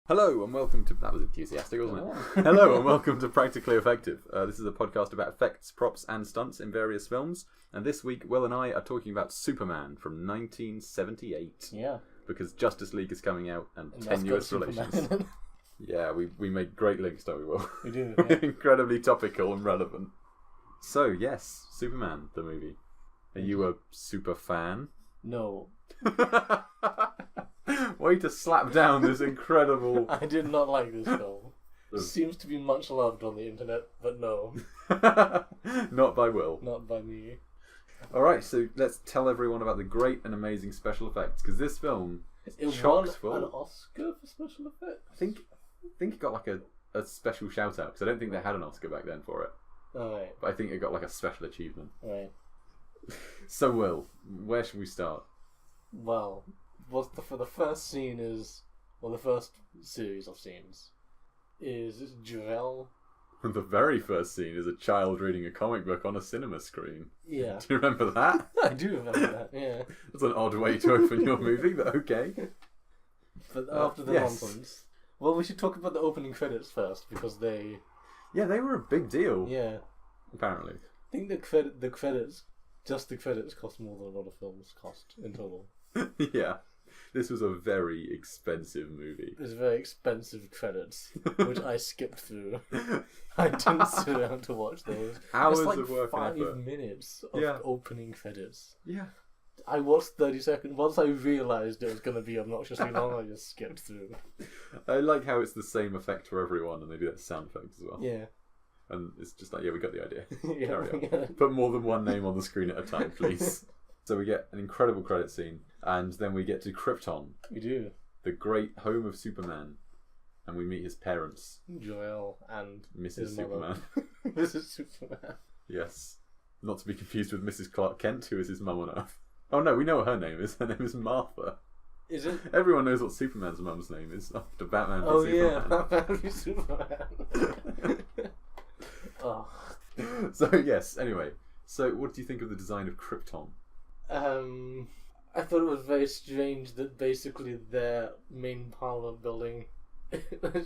Hello and welcome to... That was enthusiastic, wasn't it? Hello and welcome to Practically Effective. This is a podcast about effects, props and stunts in various films. And this week, Will and I are talking about Superman from 1978. Yeah. Because Justice League is coming out and tenuous relations. Yeah, we make great links, don't we, Will? We do, We're incredibly topical and relevant. So, yes, Superman, the movie. Are you a super fan? No. Way to slap down this incredible... I did not like this film. Seems to be much loved on the internet, but no. Not by Will. Not by me. Alright, so let's tell everyone about the great and amazing special effects, because this film It chock won full. an Oscar for special effects? I think it got like a special shout out, because I don't think they had an Oscar back then for it. Alright. But I think it got like a special achievement. Right. So Will, where should we start? Well, for the first scene is... Well, the first series of scenes is Jor-El. The very first scene is a child reading a comic book on a cinema screen. Yeah. Do you remember that? I do remember that, yeah. That's an odd way to open your movie, but okay. But after the nonsense... Well, we should talk about the opening credits first, because they... Yeah, they were a big deal. Yeah. Apparently. I think the credits, just the credits cost more than a lot of films cost in total. Yeah. This was a very expensive movie. It was very expensive credits, which I skipped through. I didn't sit down to watch those. Hours it's like of work and 5 effort. minutes of opening credits. Yeah. I watched 30 seconds. Once I realised it was going to be obnoxiously long, I just skipped through. I like how it's the same effect for everyone, and they do that sound effect as well. Yeah. And it's just like, yeah, we got the idea. Yeah, Carry on. yeah. Put more than one name on the screen at a time, please. So we get an incredible credit scene, and then we get to Krypton. We do. The great home of Superman. And we meet his parents. Jor-El and Mrs. his Superman. Mrs. Superman. Yes. Not to be confused with Mrs. Clark Kent, who is his mum on Earth. Oh no, we know what her name is. Her name is Martha. Is it? Everyone knows what Superman's mum's name is after Batman v Superman. Yeah, Batman v Superman. Oh. So yes, anyway. So what do you think of the design of Krypton? I thought it was very strange that basically their main parliament building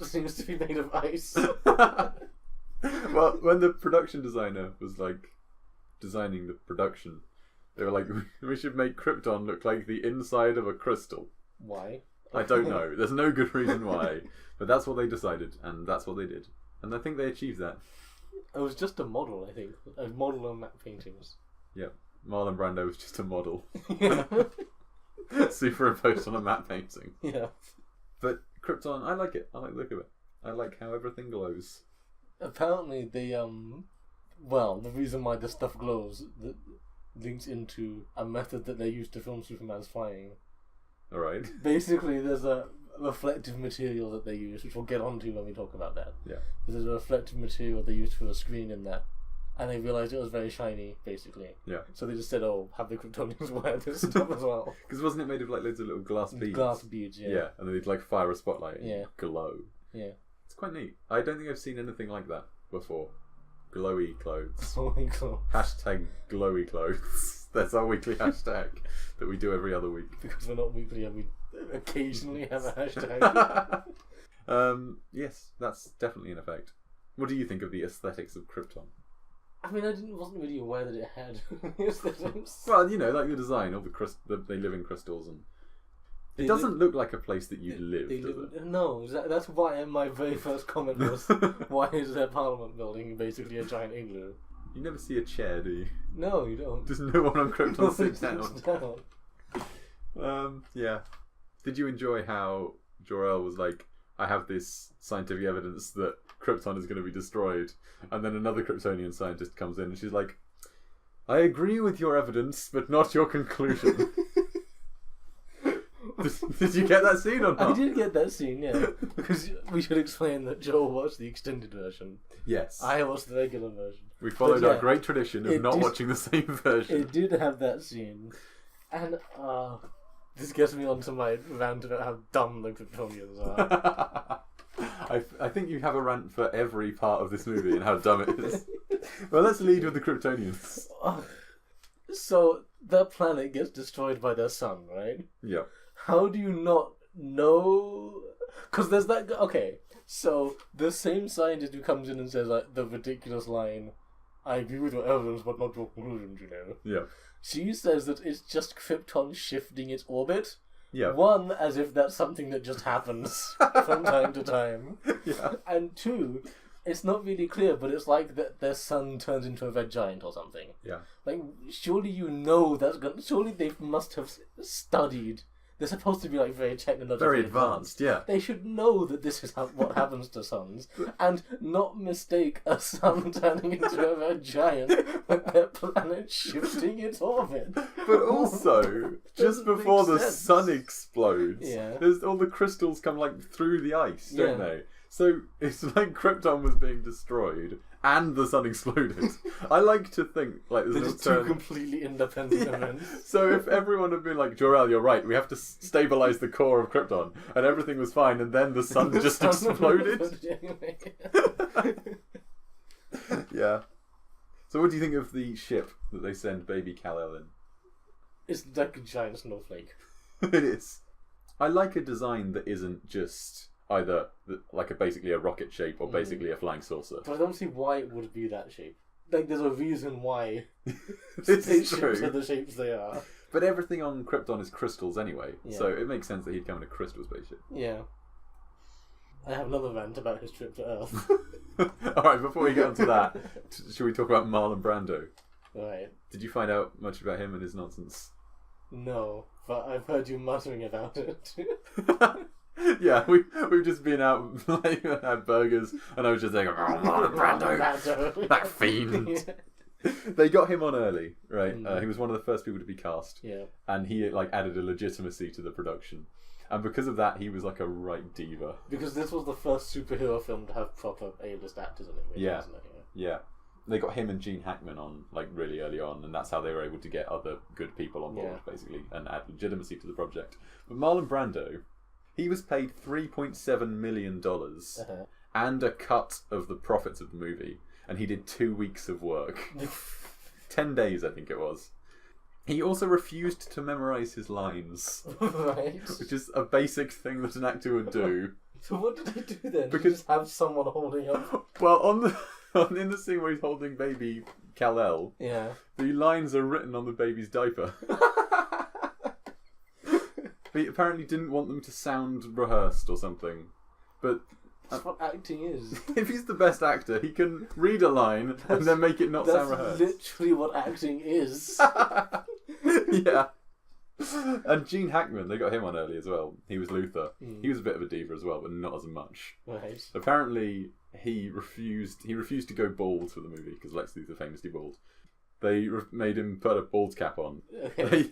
seems to be made of ice. Well, when the production designer was like designing the production, they were like, we should make Krypton look like the inside of a crystal. Why? I don't know. There's no good reason why. But that's what they decided, and that's what they did. And I think they achieved that. It was just a model, I think. A model on map paintings. Yep. Marlon Brando was just a model. Yeah. Superimposed on a matte painting. Yeah. But Krypton, I like it. I like the look of it. I like how everything glows. Apparently the reason why this stuff glows links into a method that they use to film Superman's flying. Alright. Basically, there's a reflective material that they use, which we'll get onto when we talk about that. Yeah. But there's a reflective material they used for a screen in that. And they realised it was very shiny, basically. Yeah. So they just said, have the Kryptonians wear this stuff as well. Because wasn't it made of like loads of little glass beads? Glass beads, yeah. Yeah, and then they'd like fire a spotlight and glow. Yeah. It's quite neat. I don't think I've seen anything like that before. Glowy clothes. Oh my god. Hashtag glowy clothes. That's our weekly hashtag that we do every other week. Because we're not weekly and we occasionally have a hashtag. Yes, that's definitely an effect. What do you think of the aesthetics of Krypton? I mean, wasn't really aware that it had aesthetics. Well, you know, like the design of they live in crystals, and it doesn't look like a place that you'd live, does it? No, that's why my very first comment was, why is their parliament building basically a giant igloo? You never see a chair, do you? No, you don't. Does no one on Krypton sit down? Yeah. Did you enjoy how Jor-El was like, I have this scientific evidence that Krypton is going to be destroyed, and then another Kryptonian scientist comes in and she's like, I agree with your evidence, but not your conclusion. Did you get that scene or not? I did get that scene, yeah. Because we should explain that Joel watched the extended version. Yes. I watched the regular version. We followed our great tradition of not watching the same version. It did have that scene. And, this gets me onto my rant about how dumb the Kryptonians are. I think you have a rant for every part of this movie and how dumb it is. Well, let's lead with the Kryptonians. So, their planet gets destroyed by their sun, right? Yeah. How do you not know Because there's that... Okay, so the same scientist who comes in and says like the ridiculous line, I agree with your evidence but not your conclusions, you know. Yeah. She says that it's just Krypton shifting its orbit. Yeah. One, as if that's something that just happens from time to time. Yeah. And two, it's not really clear, but it's like that their sun turns into a red giant or something. Yeah. Like, surely you know that's gonna... Surely they must have studied. They're supposed to be like very technologically Very advanced, yeah. They should know that this is what happens to suns, and not mistake a sun turning into a red giant with their planet shifting its orbit. But also, just before the sun explodes, there's all the crystals come like through the ice, don't they? So it's like Krypton was being destroyed and the sun exploded. I like to think like there's just two completely independent events. So if everyone had been like, Jor-El, you're right, we have to stabilize the core of Krypton, and everything was fine, and then the sun just exploded. Yeah. So what do you think of the ship that they send baby Kal-El in? It's like a giant snowflake. It is. I like a design that isn't just either like basically a rocket shape or basically a flying saucer. But I don't see why it would be that shape. Like, there's a reason why spaceships are the shapes they are. But everything on Krypton is crystals anyway, so it makes sense that he'd come in a crystal spaceship. Yeah. I have another rant about his trip to Earth. Alright, before we get onto that, should we talk about Marlon Brando? Right. Did you find out much about him and his nonsense? No, but I've heard you muttering about it. Yeah, we've just been out like, had burgers, and I was just like, oh, Marlon Brando, that fiend. They got him on early, right? He was one of the first people to be cast, and he like added a legitimacy to the production, and because of that, he was like a right diva. Because this was the first superhero film to have proper A-list actors in it, really, wasn't it? Yeah. They got him and Gene Hackman on like really early on, and that's how they were able to get other good people on board, basically, and add legitimacy to the project. But Marlon Brando, he was paid $3.7 million and a cut of the profits of the movie, and he did 2 weeks of work. 10 days, I think it was. He also refused to memorize his lines, which is a basic thing that an actor would do. So what did he do then? Because just have someone holding up. Well, in the scene where he's holding baby Kal-El, the lines are written on the baby's diaper. But he apparently didn't want them to sound rehearsed or something. But that's what acting is. If he's the best actor, he can read a line and then make it not sound rehearsed. That's literally what acting is. Yeah. And Gene Hackman, they got him on early as well. He was Luther. He was a bit of a diva as well, but not as much. Right. Apparently, he refused to go bald for the movie because Lex Luthor famously bald. They made him put a bald cap on.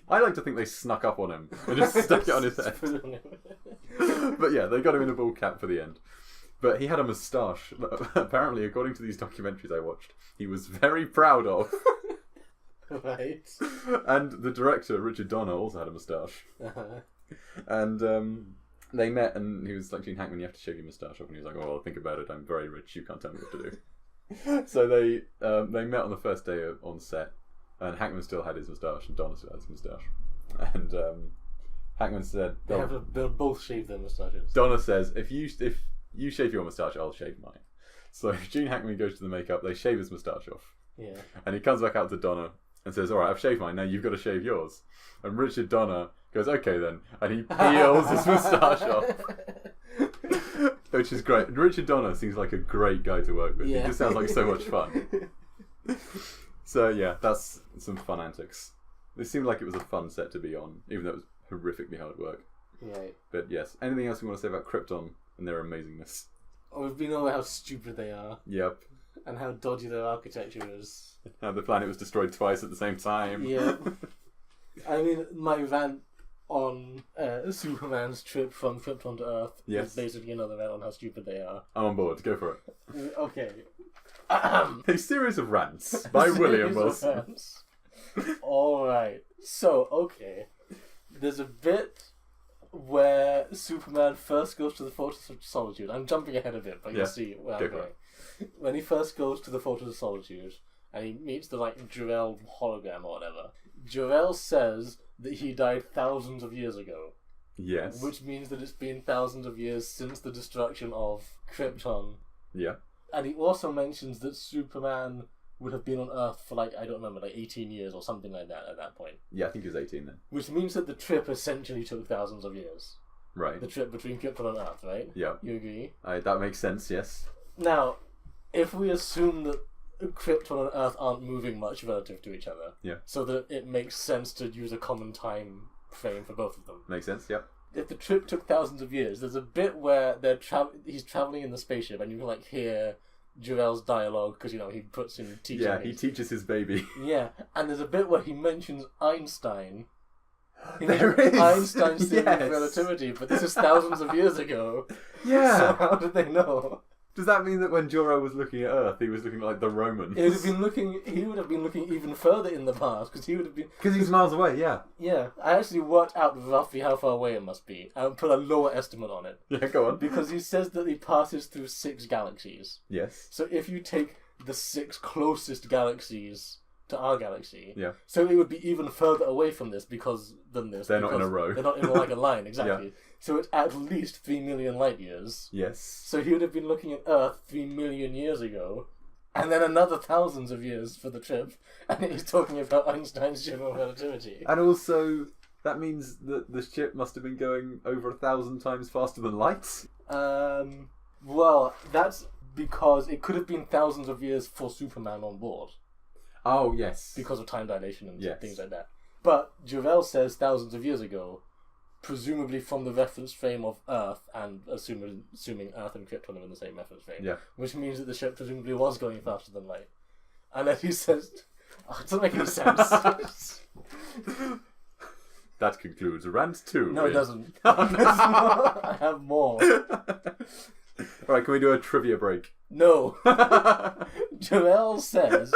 I like to think they snuck up on him and just stuck it on his head. But yeah, they got him in a bald cap for the end. But he had a moustache. Apparently, according to these documentaries I watched, he was very proud of. Right. And the director, Richard Donner, also had a moustache. And they met, and he was like, Gene Hackman, you have to shave your moustache off. And he was like, oh, well, think about it. I'm very rich. You can't tell me what to do. So they met on the first day on set, and Hackman still had his moustache, and Donner still had his moustache. And Hackman said, they'll both shave their moustaches. Donner says, if you shave your moustache, I'll shave mine. So Gene Hackman goes to the makeup, they shave his moustache off. Yeah. And he comes back out to Donner and says, alright, I've shaved mine, now you've got to shave yours. And Richard Donner goes, okay then, and he peels his moustache off. Which is great. Richard Donner seems like a great guy to work with. He just sounds like so much fun. So yeah, that's some fun antics. It seemed like it was a fun set to be on, even though it was horrifically hard work. Right. But yes, anything else you want to say about Krypton and their amazingness? Oh, we know how stupid they are. Yep. And how dodgy their architecture is. How the planet was destroyed twice at the same time. Yeah. I mean, my rant on Superman's trip from Krypton to Earth is basically another rant on how stupid they are. I'm on board. Go for it. Okay. A series of rants by William Wilson. Alright. So, okay. There's a bit where Superman first goes to the Fortress of Solitude. I'm jumping ahead a bit, but you'll see where I'm going. When he first goes to the Fortress of Solitude, and he meets the Jor-El hologram or whatever, Jor-El says that he died thousands of years ago. Yes. Which means that it's been thousands of years since the destruction of Krypton. Yeah. And he also mentions that Superman would have been on Earth for, like, I don't remember, like 18 years or something like that at that point. Yeah, I think he was 18 then. Which means that the trip essentially took thousands of years. Right. The trip between Krypton and Earth, right? Yeah. You agree? That makes sense, yes. Now, if we assume that Krypton and Earth aren't moving much relative to each other, Yeah. so that it makes sense to use a common time frame for both of them. Makes sense, yep. If the trip took thousands of years, there's a bit where he's traveling in the spaceship, and you can like hear Jor-El's dialogue because he puts in teaching. Yeah, he teaches his baby. Yeah, and there's a bit where he mentions Einstein. There is! Einstein's theory Yes. of relativity, but this is thousands of years ago. Yeah. So how did they know? Does that mean that when Jor-El was looking at Earth, he was looking like the Romans? He would have been looking even further in the past because he would have been. Because he's miles away, yeah. Yeah, I actually worked out roughly how far away it must be and put a lower estimate on it. Yeah, go on. Because he says that he passes through 6 galaxies. Yes. So if you take the 6 closest galaxies to our galaxy, Yeah. so it would be even further away from this They're not in a row. They're not in like a line, exactly. Yeah. So it's at least 3 million light years. Yes. So he would have been looking at Earth 3 million years ago, and then another thousands of years for the trip, and he's talking about Einstein's general relativity. And also, that means that the ship must have been going over 1,000 times faster than light? Well, that's because it could have been thousands of years for Superman on board. Oh, yes. Because of time dilation and Yes. things like that. But Jor-El says thousands of years ago, presumably from the reference frame of Earth, and assuming Earth and Krypton are in the same reference frame. Yeah. Which means that the ship presumably was going faster than light. And then he says, it doesn't make any sense. That concludes rant 2. No, it doesn't. Oh, no. I have more. Alright, can we do a trivia break? No. Jor-El says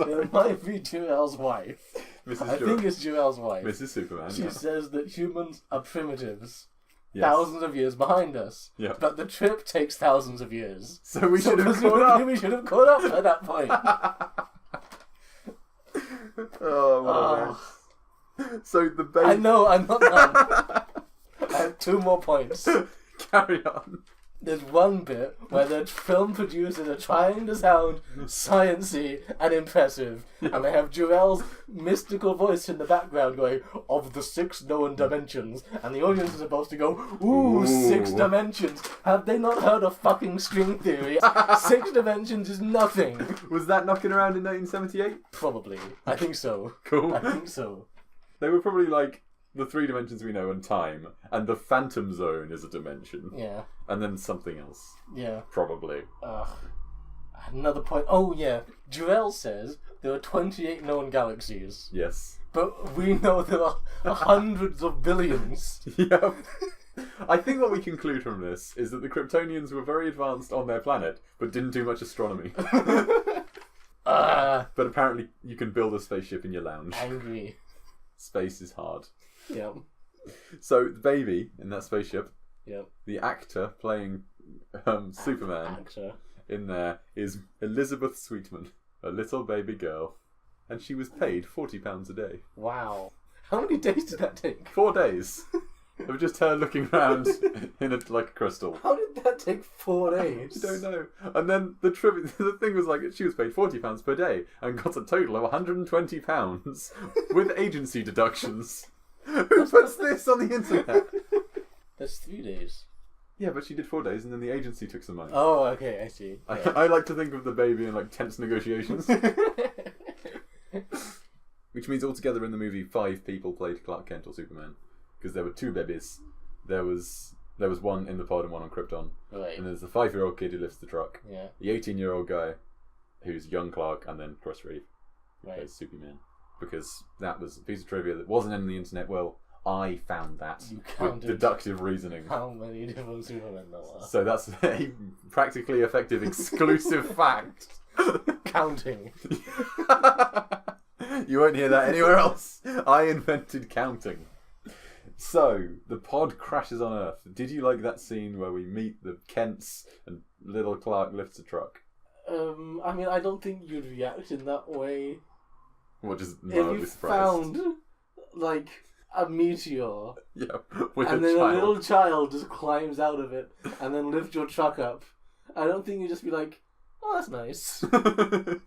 it might be Jor-El's wife. I think it's Jor-El's wife. Mrs. Superman. She Yeah. says that humans are primitives, Yes. thousands of years behind us. Yeah. But the trip takes thousands of years. So we should have caught presumably up. we should have caught up at that point. Oh, what a mess. So the baby... I know, I'm not done. I have 2 more points. Carry on. There's one bit where the film producers are trying to sound sciencey and impressive, and they have Jor-El's mystical voice in the background going, "Of the 6 known dimensions," and the audience is supposed to go, "Ooh, 6 dimensions! Have they not heard of fucking string theory? 6 dimensions is nothing." Was that knocking around in 1978? Probably. I think so. Cool. I think so. They were probably like the 3 dimensions we know and time, and the Phantom Zone is a dimension. Yeah. And then something else. Yeah. Probably. Another point. Oh, yeah. Jor-El says there are 28 known galaxies. Yes. But we know there are hundreds of billions. Yeah. I think what we conclude from this is that the Kryptonians were very advanced on their planet, but didn't do much astronomy. But apparently you can build a spaceship in your lounge. Angry. Space is hard. Yeah. So the baby in that spaceship, Yeah. the actor playing Superman Actor. in there is Elizabeth Sweetman, a little baby girl. And she was paid £40 a day. Wow. How many days did that take? 4 days. Of just her looking around in like a crystal. How did that take 4 days? I don't know. And then the thing was like she was paid £40 per day and got a total of £120 with agency deductions. Who puts this on the internet? That's 3 days. Yeah, but she did 4 days and then the agency took some money. Oh, okay, I see. Yeah. I like to think of the baby in like tense negotiations. Which means altogether in the movie 5 people played Clark Kent or Superman. Because there were 2 babies. There was one in the pod and one on Krypton. Right. And there's the 5-year-old kid who lifts the truck. Yeah. The 18-year-old guy who's young Clark, and then Chris Reeve who Right. plays Superman. Because that was a piece of trivia that wasn't in the internet. Well, I found that You with counted deductive reasoning. how many different Supermen there are. So that's a practically effective exclusive fact. Counting. You won't hear that anywhere else. I invented counting. So, the pod crashes on Earth. Did you like that scene where we meet the Kents and little Clark lifts a truck? I mean, I don't think you'd react in that way. What, just If mildly you surprised? found, like, a meteor, Yeah, with and a then child. a little child just climbs out of it and then lifts your truck up, I don't think you'd just be like, oh, that's nice.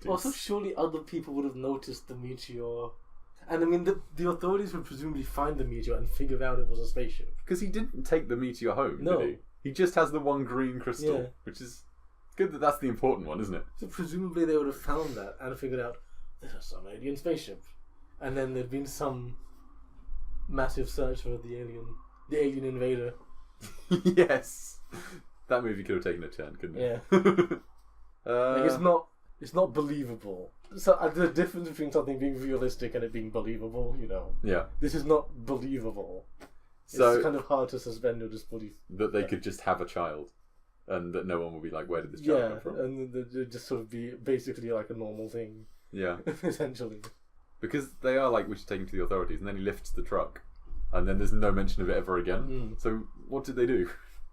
Also, surely other people would have noticed the meteor. And I mean, the authorities would presumably find the meteor and figure out it was a spaceship. Because he didn't take the meteor home, No. did he? He just has the one green crystal, which is good that that's the important one, isn't it? So presumably they would have found that and figured out there's some alien spaceship, and then there'd been some massive search for the alien invader. Yes, that movie could have taken a turn, couldn't it? Yeah. Like it's not believable. So the difference between something being realistic and it being believable, you know. Yeah. This is not believable. So it's kind of hard to suspend your disbelief. That they could just have a child, and that no one will be like, "Where did this child come from?" And they'd just sort of be basically like a normal thing. Yeah. Essentially. Because they are like, we should take him to the authorities, and then he lifts the truck, and then there's no mention of it ever again. So what did they do?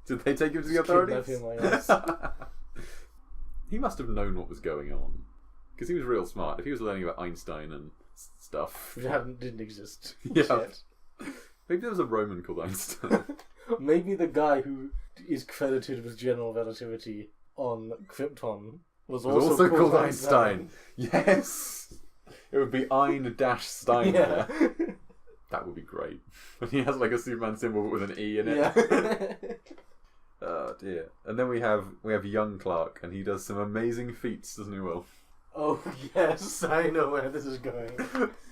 Did they take him to the authorities? Kidnap him, I guess. He must have known what was going on, because he was real smart. If he was learning about Einstein and stuff, Which didn't exist. Yeah. Yet. Maybe there was a Roman called Einstein. Maybe the guy who is credited with general relativity on Krypton was also called Einstein. Yes! It would be Ein-Stein Yeah. there. That would be great. And he has like a Superman symbol with an E in it. Yeah. Oh dear. And then we have young Clark, and he does some amazing feats, doesn't he, Will? Oh yes, I know where this is going.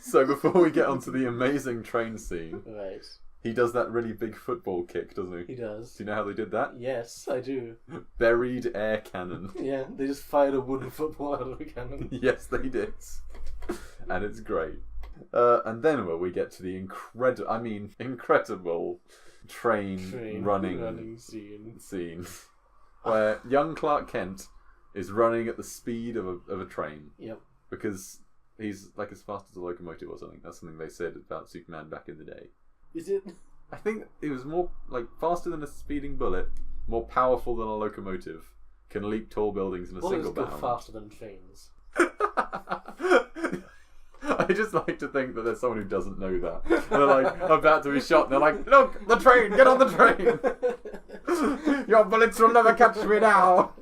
So before we get onto the amazing train scene, Right. he does that really big football kick, doesn't he? He does. Do you know how they did that? Yes, I do. Buried air cannon. Yeah, they just fired a wooden football out of a cannon. Yes, they did. And it's great. And then we get to the incredible train running scene where young Clark Kent is running at the speed of a train. Yep. Because he's like as fast as a locomotive or something. That's something they said about Superman back in the day. Is it? I think it was more like faster than a speeding bullet, more powerful than a locomotive, can leap tall buildings in a single Bullets go bound. faster than trains. I just like to think that there's someone who doesn't know that. They're like about to be shot and they're like, look, the train, get on the train! Your bullets will never catch me now!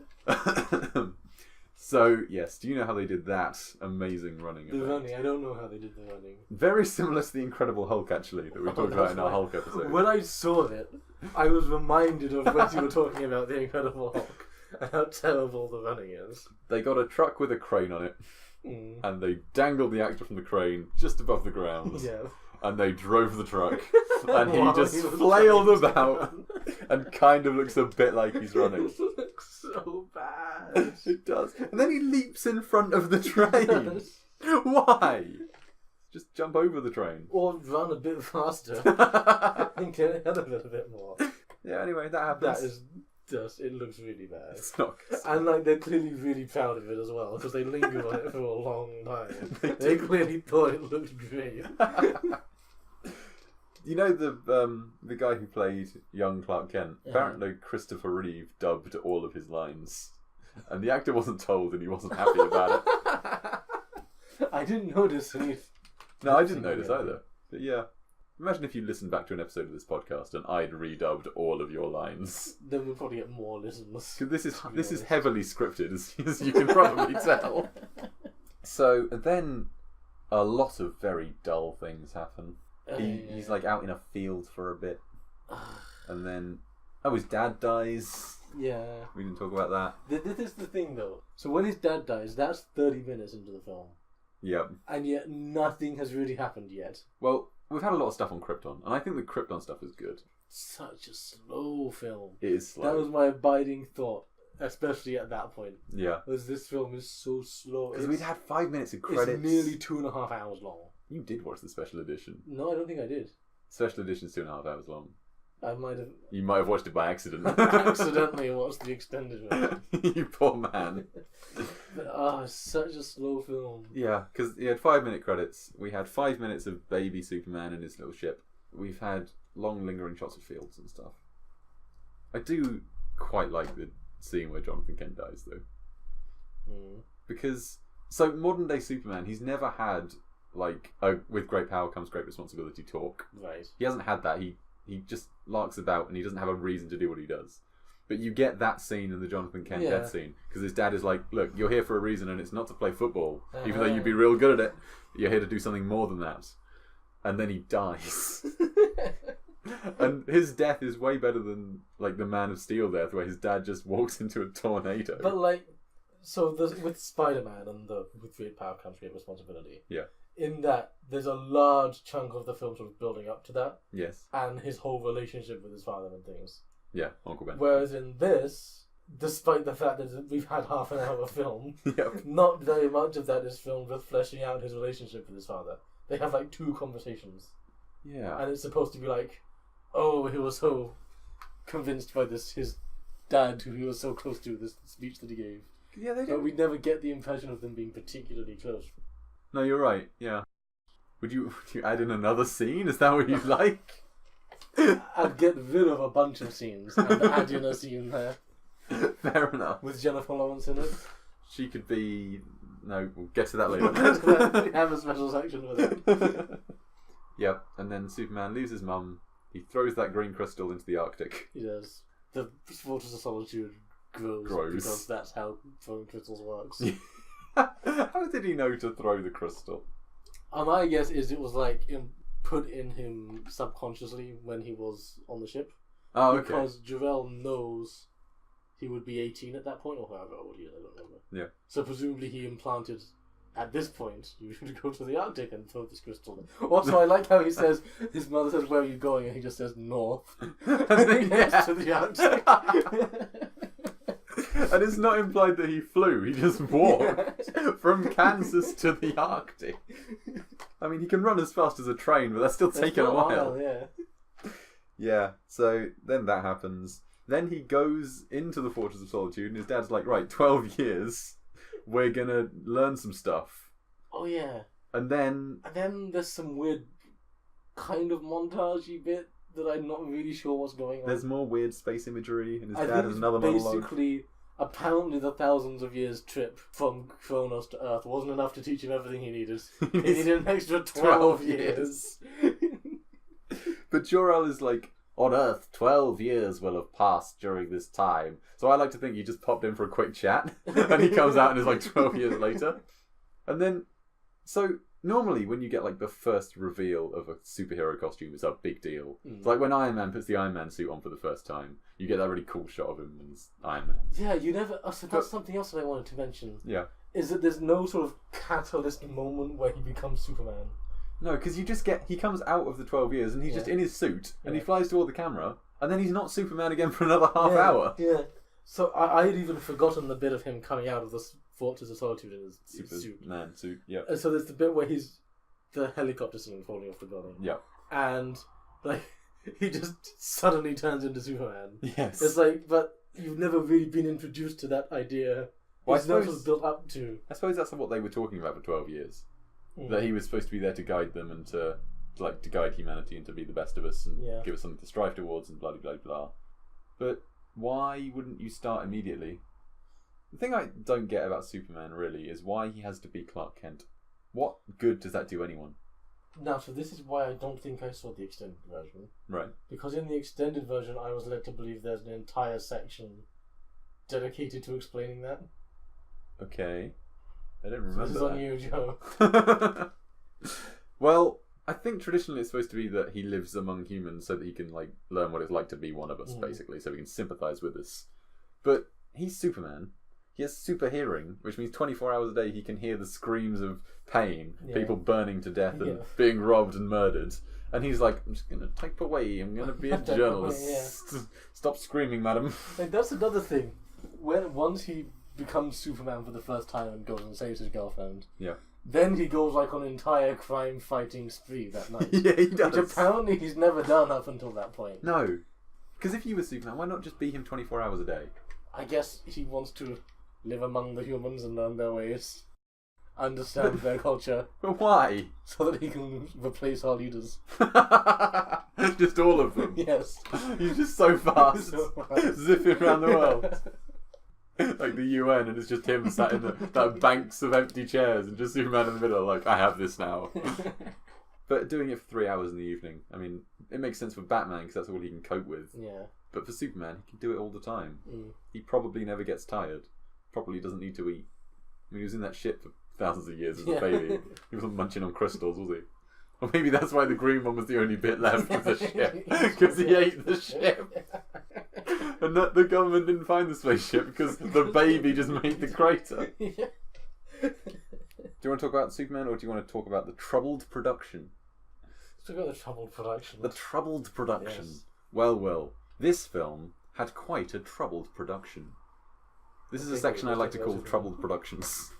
So, yes, do you know how they did that amazing running The effect? running, I don't know how they did the running. Very similar to the Incredible Hulk, actually, that we talked about in our Hulk episode. When I saw it, I was reminded of when you were talking about the Incredible Hulk and how terrible the running is. They got a truck with a crane on it, and they dangled the actor from the crane just above the ground. Yeah. And they drove the truck, and he While just he was flailed trying to about run. and kind of looks a bit like he's running. It looks so bad. It does. And then he leaps in front of the train. Why? Just jump over the train. Or run a bit faster and get ahead of it a bit more. Yeah, anyway, that happens. That is just, it looks really bad. It's not good. And like they're clearly really proud of it as well because they lingered on it for a long time. They clearly thought it looked great. You know the guy who played young Clark Kent? Apparently Christopher Reeve dubbed all of his lines. And the actor wasn't told and he wasn't happy about it. I didn't notice any. No, I didn't notice either. But yeah. Imagine if you listened back to an episode of this podcast and I'd redubbed all of your lines. Then we'll probably get more listens. 'Cause this is heavily scripted, as you can probably tell. So then a lot of very dull things happen. He's like out in a field for a bit. And then his dad dies. Yeah. We didn't talk about that. This is the thing though. So when his dad dies, that's 30 minutes into the film. Yep. And yet nothing has really happened yet. Well, we've had a lot of stuff on Krypton, and I think the Krypton stuff is good. Such a slow film. It is slow. That was my abiding thought, especially at that point. Yeah. Was this film is so slow. Because we'd had 5 minutes of credits. It's nearly 2.5 hours long. You did watch the special edition. No, I don't think I did. Special edition's 2.5 hours long. I might have You might have watched it by accident. accidentally watched the extended one. You poor man. But, it's such a slow film. Yeah, because he had 5 minute credits. We had 5 minutes of baby Superman in his little ship. We've had long lingering shots of fields and stuff. I do quite like the scene where Jonathan Kent dies, though. Because, so modern day Superman, he's never had like, with great power comes great responsibility talk. Right. He hasn't had that. He just larks about and he doesn't have a reason to do what he does. But you get that scene in the Jonathan Kent death scene because his dad is like, look, you're here for a reason and it's not to play football. Even though you'd be real good at it, you're here to do something more than that. And then he dies. And his death is way better than like the Man of Steel death where his dad just walks into a tornado. But like, so with Spider-Man and with great power comes great responsibility. Yeah. In that, there's a large chunk of the film sort of building up to that. Yes. And his whole relationship with his father and things. Yeah, Uncle Ben. Whereas in this, despite the fact that we've had half an hour of film, Yep. not very much of that is filmed with fleshing out his relationship with his father. They have like 2 conversations. Yeah. And it's supposed to be like, oh, he was so convinced by his dad, who he was so close to, this speech that he gave. Yeah, they do. But we never get the impression of them being particularly close. No, you're right. Yeah. Would you add in another scene? Is that what you'd like? I'd get rid of a bunch of scenes and add in a scene there. Fair enough. With Jennifer Lawrence in it. She could be... No, we'll get to that later. We have a special section for that. Yep, and then Superman leaves his mum. He throws that green crystal into the Arctic. He does. The Fortress of Solitude grows. Because that's how throwing crystals works. How did he know to throw the crystal? My guess is it was like put in him subconsciously when he was on the ship. Oh, okay. Because Jor-El knows he would be 18 at that point, or however old he is, I don't remember. Yeah. So presumably he implanted, at this point, you should go to the Arctic and throw this crystal in. Also, I like how he says, his mother says, where are you going? And he just says, north. And then he goes to the Arctic. And it's not implied that he flew, he just walked from Kansas to the Arctic. I mean, he can run as fast as a train, but that's still taking a while. Yeah. Yeah, so then that happens. Then he goes into the Fortress of Solitude, and his dad's like, right, 12 years, we're gonna learn some stuff. Oh, yeah. And then there's some weird kind of montagey bit that I'm not really sure what's going on. there's more weird space imagery, and his I dad think has another monologue. basically, apparently the thousands of years trip from Kronos to Earth wasn't enough to teach him everything he needed. He needed an extra 12 years. But Jor-El is like, on Earth, 12 years will have passed during this time. So I like to think he just popped in for a quick chat, and he comes out and is like 12 years later. And then, so normally when you get like the first reveal of a superhero costume, it's a big deal. It's like when Iron Man puts the Iron Man suit on for the first time, you get that really cool shot of him as Iron Man. Yeah, you never... So that's something else that I wanted to mention. Yeah. Is that there's no sort of catalyst moment where he becomes Superman. No, because you just get... He comes out of the 12 years and he's just in his suit and he flies toward the camera and then he's not Superman again for another half hour. Yeah. So I had even forgotten the bit of him coming out of the Fortress of Solitude in his suit. Superman suit, yeah. And so there's the bit where he's... The helicopter scene falling off the building. Yeah. And, like, he just suddenly turns into Superman. Yes. It's like, but you've never really been introduced to that idea. Well, it's not built up to. I suppose that's what they were talking about for 12 years. That he was supposed to be there to guide them and to guide humanity and to be the best of us and give us something to strive towards and blah blah blah. But why wouldn't you start immediately? The thing I don't get about Superman really is why he has to be Clark Kent. What good does that do anyone? Now, so this is why I don't think I saw the extended version. Right. Because in the extended version, I was led to believe there's an entire section dedicated to explaining that. Okay. I don't remember. So this is on you, Joe. Well, I think traditionally it's supposed to be that he lives among humans so that he can learn what it's like to be one of us, basically, so he can sympathise with us. But he's Superman. He has super hearing, which means 24 hours a day he can hear the screams of pain, people burning to death and being robbed and murdered. And he's like, I'm just going to type away, I'm going to be a journalist. Stop screaming, madam. Like, that's another thing. Once he becomes Superman for the first time and goes and saves his girlfriend, then he goes on an entire crime-fighting spree that night. Yeah, he does. Which apparently he's never done up until that point. No. Because if you were Superman, why not just be him 24 hours a day? I guess he wants to live among the humans and learn their ways, understand their culture. But why? So that he can replace our leaders. Just all of them? Yes. He's just so fast. Zipping around the world. like the UN, and it's just him sat in that banks of empty chairs, and just Superman in the middle, like, I have this now. But doing it for 3 hours in the evening, I mean, it makes sense for Batman because that's all he can cope with. Yeah. But for Superman, he can do it all the time. Mm. He probably never gets tired. Probably doesn't need to eat. I mean, he was in that ship for thousands of years as a baby. He wasn't munching on crystals, was he? Or maybe that's why the green one was the only bit left of the ship, because he ate the ship. And that the government didn't find the spaceship because the baby just made the crater. Yeah. Do you want to talk about Superman, or do you want to talk about the troubled production? Let's talk about the troubled production. The troubled production. Yes. Well. This film had quite a troubled production. This is a section I like to call troubled productions.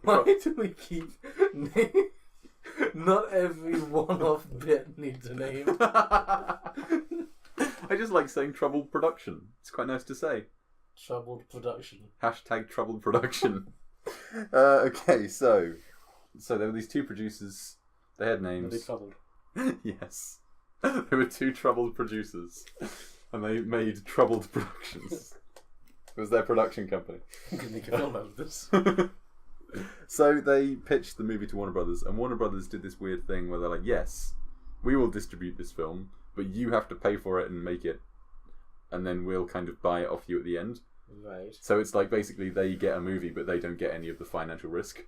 Why do we keep not every one-off bit needs a name? I just like saying troubled production. It's quite nice to say. Troubled production. Hashtag troubled production. Okay, so there were these two producers. They had names. Were they troubled? Yes. There were two troubled producers. And they made Troubled Productions. It was their production company. You can make a film out of this. So they pitched the movie to Warner Brothers, and Warner Brothers did this weird thing where they're like, yes, we will distribute this film, but you have to pay for it and make it, and then we'll kind of buy it off you at the end. Right. So it's like basically they get a movie, but they don't get any of the financial risk,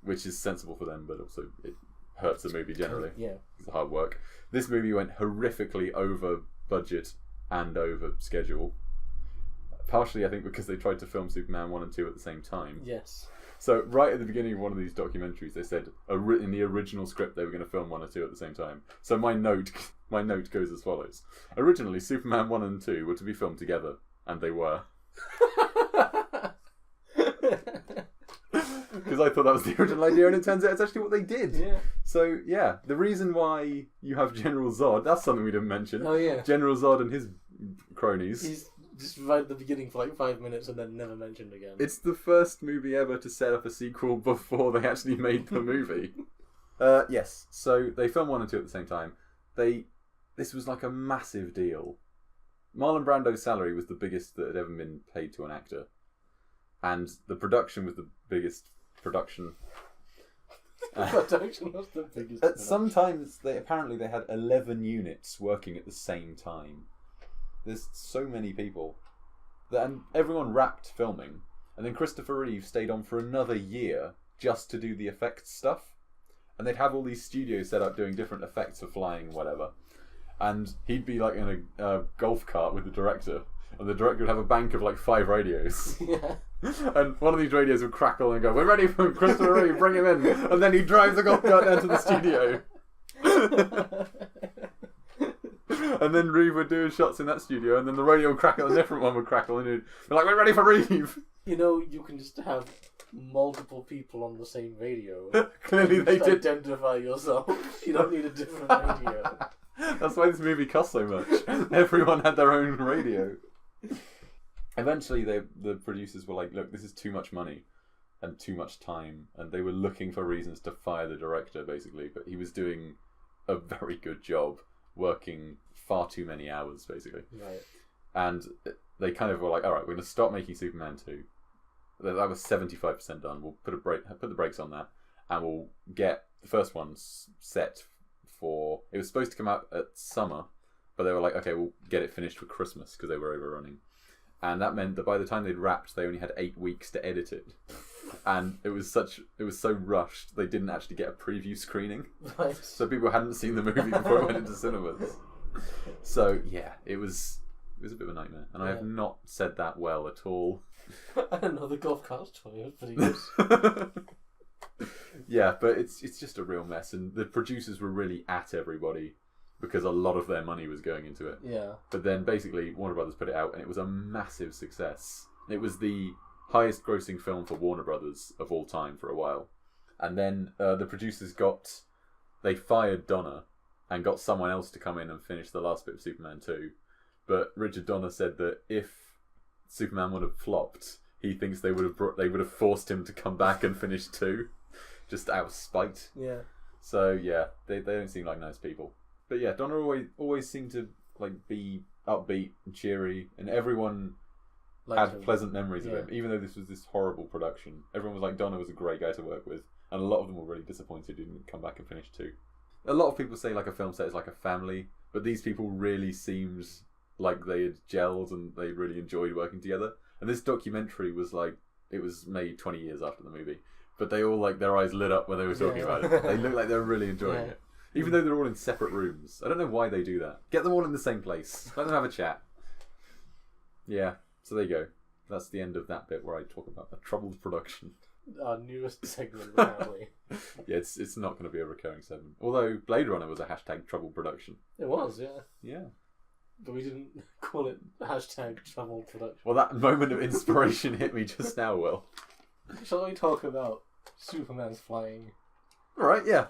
which is sensible for them, but also it hurts the movie generally. Yeah. It's hard work. This movie went horrifically over budget and over schedule. Partially, I think, because they tried to film Superman 1 and 2 at the same time. Yes. So, right at the beginning of one of these documentaries, they said in the original script they were going to film 1 and 2 at the same time. So my note goes as follows. Originally, Superman 1 and 2 were to be filmed together, and they were. Because I thought that was the original idea, and it turns out it's actually what they did. Yeah. So, yeah, the reason why you have General Zod, that's something we didn't mention. Oh, yeah. General Zod and his cronies. He's just right at the beginning for like 5 minutes and then never mentioned again. It's the first movie ever to set up a sequel before they actually made the movie. Yes, so they filmed 1 and 2 at the same time. This was like a massive deal. Marlon Brando's salary was the biggest that had ever been paid to an actor. And the production was the biggest production. The production was the biggest production. Sometimes they had 11 units working at the same time. There's so many people. And everyone wrapped filming. And then Christopher Reeve stayed on for another year just to do the effects stuff. And they'd have all these studios set up doing different effects for flying and whatever. And he'd be like in a golf cart with the director. And the director would have a bank of like 5 radios. Yeah. And one of these radios would crackle and go, "We're ready for Christopher Reeve, bring him in." And then he'd drive the golf cart down to the studio. And then Reeve would do his shots in that studio, and then the radio would crackle, and a different one would crackle, and he'd be like, "We're ready for Reeve." You know, you can just have multiple people on the same radio. Clearly they did. Identify yourself. You don't need a different radio. That's why this movie cost so much. Everyone had their own radio. Eventually, the producers were like, "Look, this is too much money and too much time," and they were looking for reasons to fire the director, basically. But he was doing a very good job, working far too many hours, basically. Right. And they kind of were like, "All right, we're going to stop making Superman 2. That was 75% done. We'll put the brakes on that, and we'll get the first one set for." It was supposed to come out at summer, but they were like, "Okay, we'll get it finished for Christmas," because they were overrunning. And that meant that by the time they'd wrapped, they only had 8 weeks to edit it. And it was so rushed, they didn't actually get a preview screening. Right. So people hadn't seen the movie before it went into cinemas. So, yeah, it was a bit of a nightmare. And I have not said that well at all. I don't know, the golf cart's pretty good. Yeah, but it's just a real mess. And the producers were really at everybody, because a lot of their money was going into it. Yeah. But then basically Warner Brothers put it out, and it was a massive success. It was the highest grossing film for Warner Brothers of all time for a while. And then the producers they fired Donner and got someone else to come in and finish the last bit of Superman 2. But Richard Donner said that if Superman would have flopped, he thinks they would have forced him to come back and finish 2, just out of spite. Yeah. So yeah, they don't seem like nice people. But yeah, Donner always seemed to like be upbeat and cheery, and everyone had pleasant memories of him, even though this was this horrible production. Everyone was like, Donner was a great guy to work with, and a lot of them were really disappointed he didn't come back and finish 2. A lot of people say like a film set is like a family, but these people really seemed like they had gelled and they really enjoyed working together. And this documentary was like, it was made 20 years after the movie, but they all like their eyes lit up when they were talking about it. They looked like they were really enjoying it, even though they're all in separate rooms. I don't know why they do that. Get them all in the same place. Let them have a chat. Yeah, so there you go. That's the end of that bit where I talk about the troubled production. Our newest segment, apparently. Yeah, it's not going to be a recurring segment. Although Blade Runner was a hashtag troubled production. It was, yeah. Yeah. But we didn't call it hashtag troubled production. Well, that moment of inspiration hit me just now, Will. Shall we talk about Superman's flying? Alright, yeah.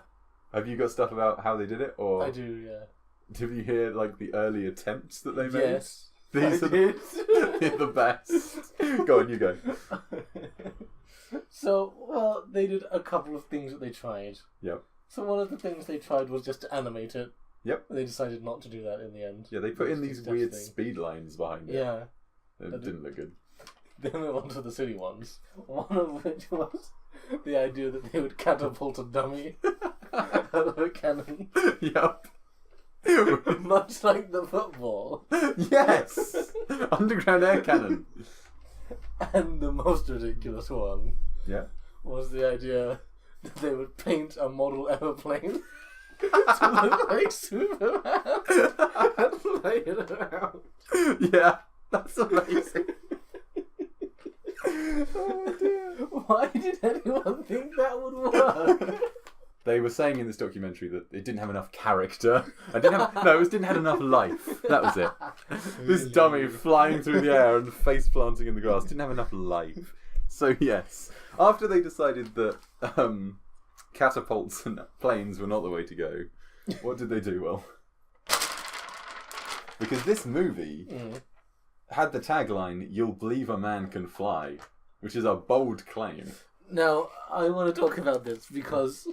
Have you got stuff about how they did it? Or I do, yeah. Did you hear like the early attempts that they made? Yes. These are the best. Go on, you go. So, well, they did a couple of things that they tried. Yep. So one of the things they tried was just to animate it. Yep. They decided not to do that in the end. Yeah, they put in these weird speed lines behind it. Yeah. It didn't look good. Then we went on to the silly ones. One of which was the idea that they would catapult a dummy out of a cannon. Yep. Much like the football. Yes! Underground air cannon. And the most ridiculous one was the idea that they would paint a model aeroplane to look like Superman and fly it around. Yeah, that's amazing. Oh dear. Why did anyone think that would work? They were saying in this documentary that it didn't have enough character. It didn't have enough life. That was it. This dummy flying through the air and face planting in the grass didn't have enough life. So yes, after they decided that catapults and planes were not the way to go, what did they do? Well, because this movie had the tagline, "You'll believe a man can fly," which is a bold claim. Now, I want to talk about this because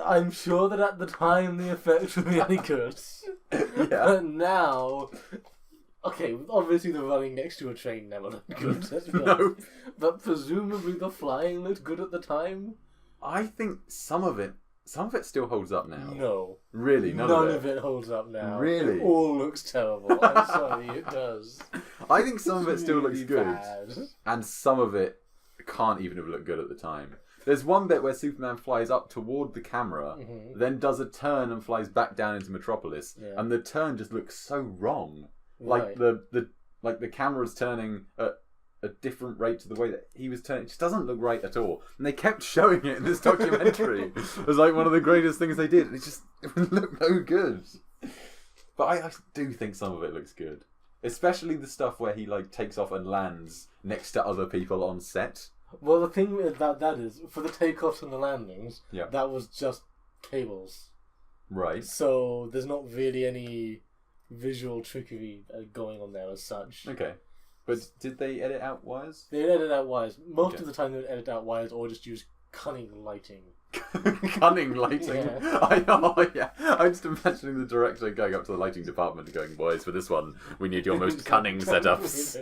I'm sure that at the time the effects were really good. Yeah. But now, okay, obviously the running next to a train never looked good. No. But presumably the flying looked good at the time. I think some of it still holds up now. No. Really? None of it holds up now. Really? It all looks terrible. I'm sorry, it does. I think some of it still looks Really good. bad. And some of it can't even have looked good at the time. There's one bit where Superman flies up toward the camera, then does a turn and flies back down into Metropolis, and the turn just looks so wrong. Like the camera's turning at a different rate to the way that he was turning. It just doesn't look right at all. And they kept showing it in this documentary. It was like one of the greatest things they did. It looked no good. But I do think some of it looks good. Especially the stuff where he like takes off and lands next to other people on set. Well, the thing about that is, for the takeoffs and the landings, Yeah. that was just cables. Right. So there's not really any visual trickery going on there as such. Okay. But did they edit out wires? They edit out wires. Most of the time they would edit out wires or just use cunning lighting. Cunning lighting. Yeah. I'm just imagining the director going up to the lighting department and going, "Boys, for this one, we need your most cunning setups.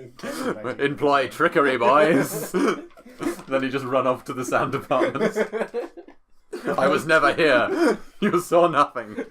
Employ trickery, boys." Then he just run off to the sound department. "I was never here. You saw nothing."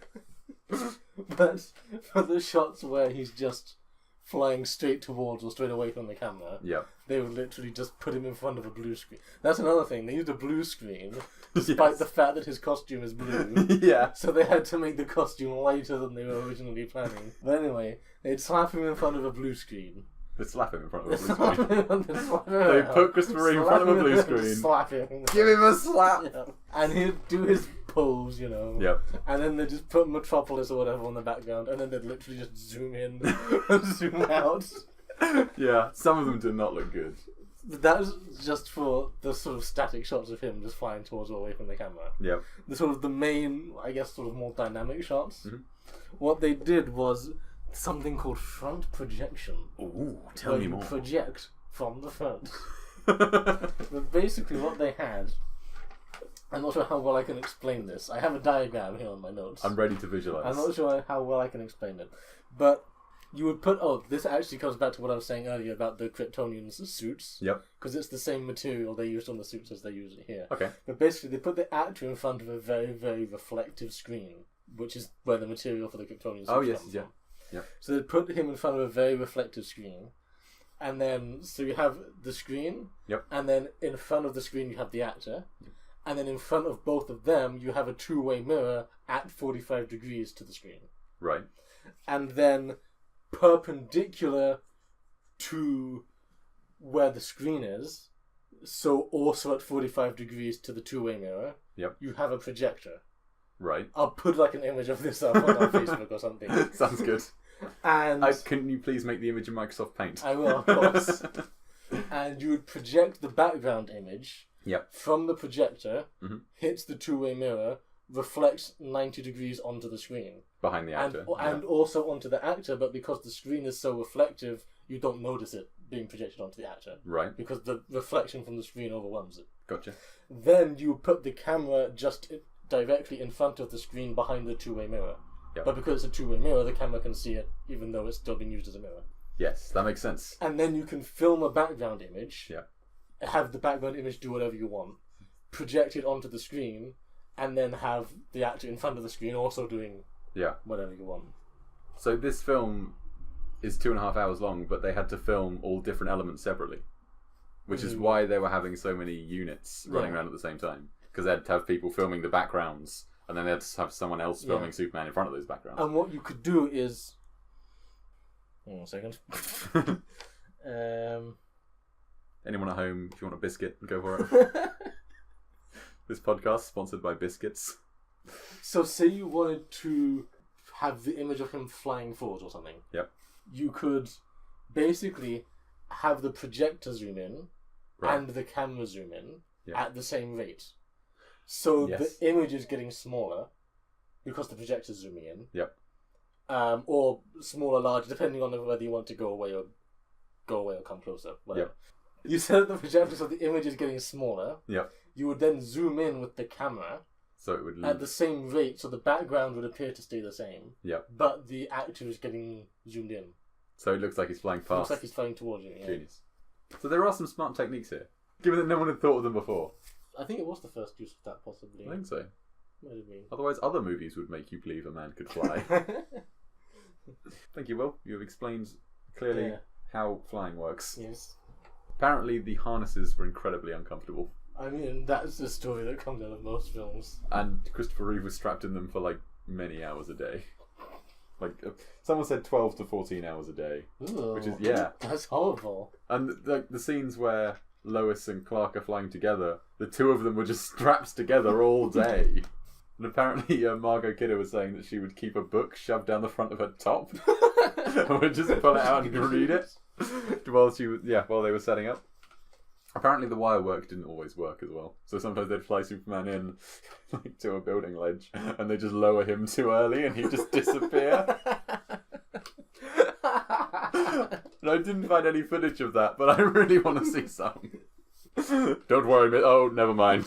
But for the shots where he's just flying straight towards or straight away from the camera, they would literally just put him in front of a blue screen. That's another thing. They used a blue screen, despite the fact that his costume is blue. Yeah. So they had to make the costume lighter than they were originally planning. But anyway, they'd slap him in front of a blue screen. They slap him in front of a blue screen. They put Christopher Reeve in front of a blue screen. Slap him. Give him a slap. Yeah. And he'd do his pose, you know. Yep. And then they'd just put Metropolis or whatever on the background, and then they'd literally just zoom in and zoom out. Yeah, some of them did not look good. That was just for the sort of static shots of him just flying towards or away from the camera. Yep. The sort of the main, I guess, sort of more dynamic shots. What they did was something called front projection. Ooh, tell me more. Project from the front. But basically what they had, I'm not sure how well I can explain this. I have a diagram here on my notes. I'm ready to visualize. I'm not sure how well I can explain it. But You would put... Oh, this actually comes back to what I was saying earlier about the Kryptonians' suits. Yep. Because it's the same material they used on the suits as they use it here. Okay. But basically, they put the actor in front of a very, very reflective screen, which is where the material for the Kryptonians comes from. Yep. So they put him in front of a very reflective screen. And then, so you have the screen. Yep. And then in front of the screen, you have the actor. And then in front of both of them, you have a two-way mirror at 45 degrees to the screen. Right. And then perpendicular to where the screen is, so also at 45 degrees to the two-way mirror, Yep. you have a projector. Right. I'll put like an image of this up on our Facebook or something. Sounds good. And can you please make the image in Microsoft Paint? I will, of course. And you would project the background image from the projector, hits the two-way mirror, reflects 90 degrees onto the screen. Behind the actor. And also onto the actor, but because the screen is so reflective, you don't notice it being projected onto the actor. Right. Because the reflection from the screen overwhelms it. Gotcha. Then you put the camera just directly in front of the screen behind the two-way mirror. Yep. But because it's a two-way mirror, the camera can see it, even though it's still being used as a mirror. Yes, that makes sense. And then you can film a background image, Yeah. have the background image do whatever you want, project it onto the screen, and then have the actor in front of the screen also doing whatever you want. So this film is 2.5 hours long, but they had to film all different elements separately, which is why they were having so many units running around at the same time. Because they had to have people filming the backgrounds, and then they had to have someone else filming Superman in front of those backgrounds. And what you could do is... Hold on a second. Anyone at home, if you want a biscuit, go for it. This podcast sponsored by biscuits. So say you wanted to have the image of him flying forward or something. Yep. You could basically have the projector zoom in and the camera zoom in at the same rate. So the image is getting smaller because the projector's zooming in. Yep. Or smaller, larger, depending on whether you want to go away or come closer. Whatever. Yep. You set up the projector so the image is getting smaller. Yep. You would then zoom in with the camera. So it would at the same rate, so the background would appear to stay the same. Yep. But the actor is getting zoomed in. So it looks like he's flying past. It looks like he's flying towards you. Yeah. Genius. So there are some smart techniques here, given that no one had thought of them before. I think it was the first use of that, possibly. I think so. Might have been. Otherwise, other movies would make you believe a man could fly. Thank you, Will. You have explained clearly how flying works. Yes. Apparently, the harnesses were incredibly uncomfortable. I mean, that's the story that comes out of most films. And Christopher Reeve was strapped in them for like many hours a day. Like someone said 12 to 14 hours a day. Ooh, which is that's horrible. And the scenes where Lois and Clark are flying together, the two of them were just strapped together all day. And apparently Margot Kidder was saying that she would keep a book shoved down the front of her top and would just pull it out and read it while they were setting up. Apparently the wire work didn't always work as well. So sometimes they'd fly Superman in like, to a building ledge and they just lower him too early and he'd just disappear. And I didn't find any footage of that, but I really want to see some. Don't worry, oh, never mind.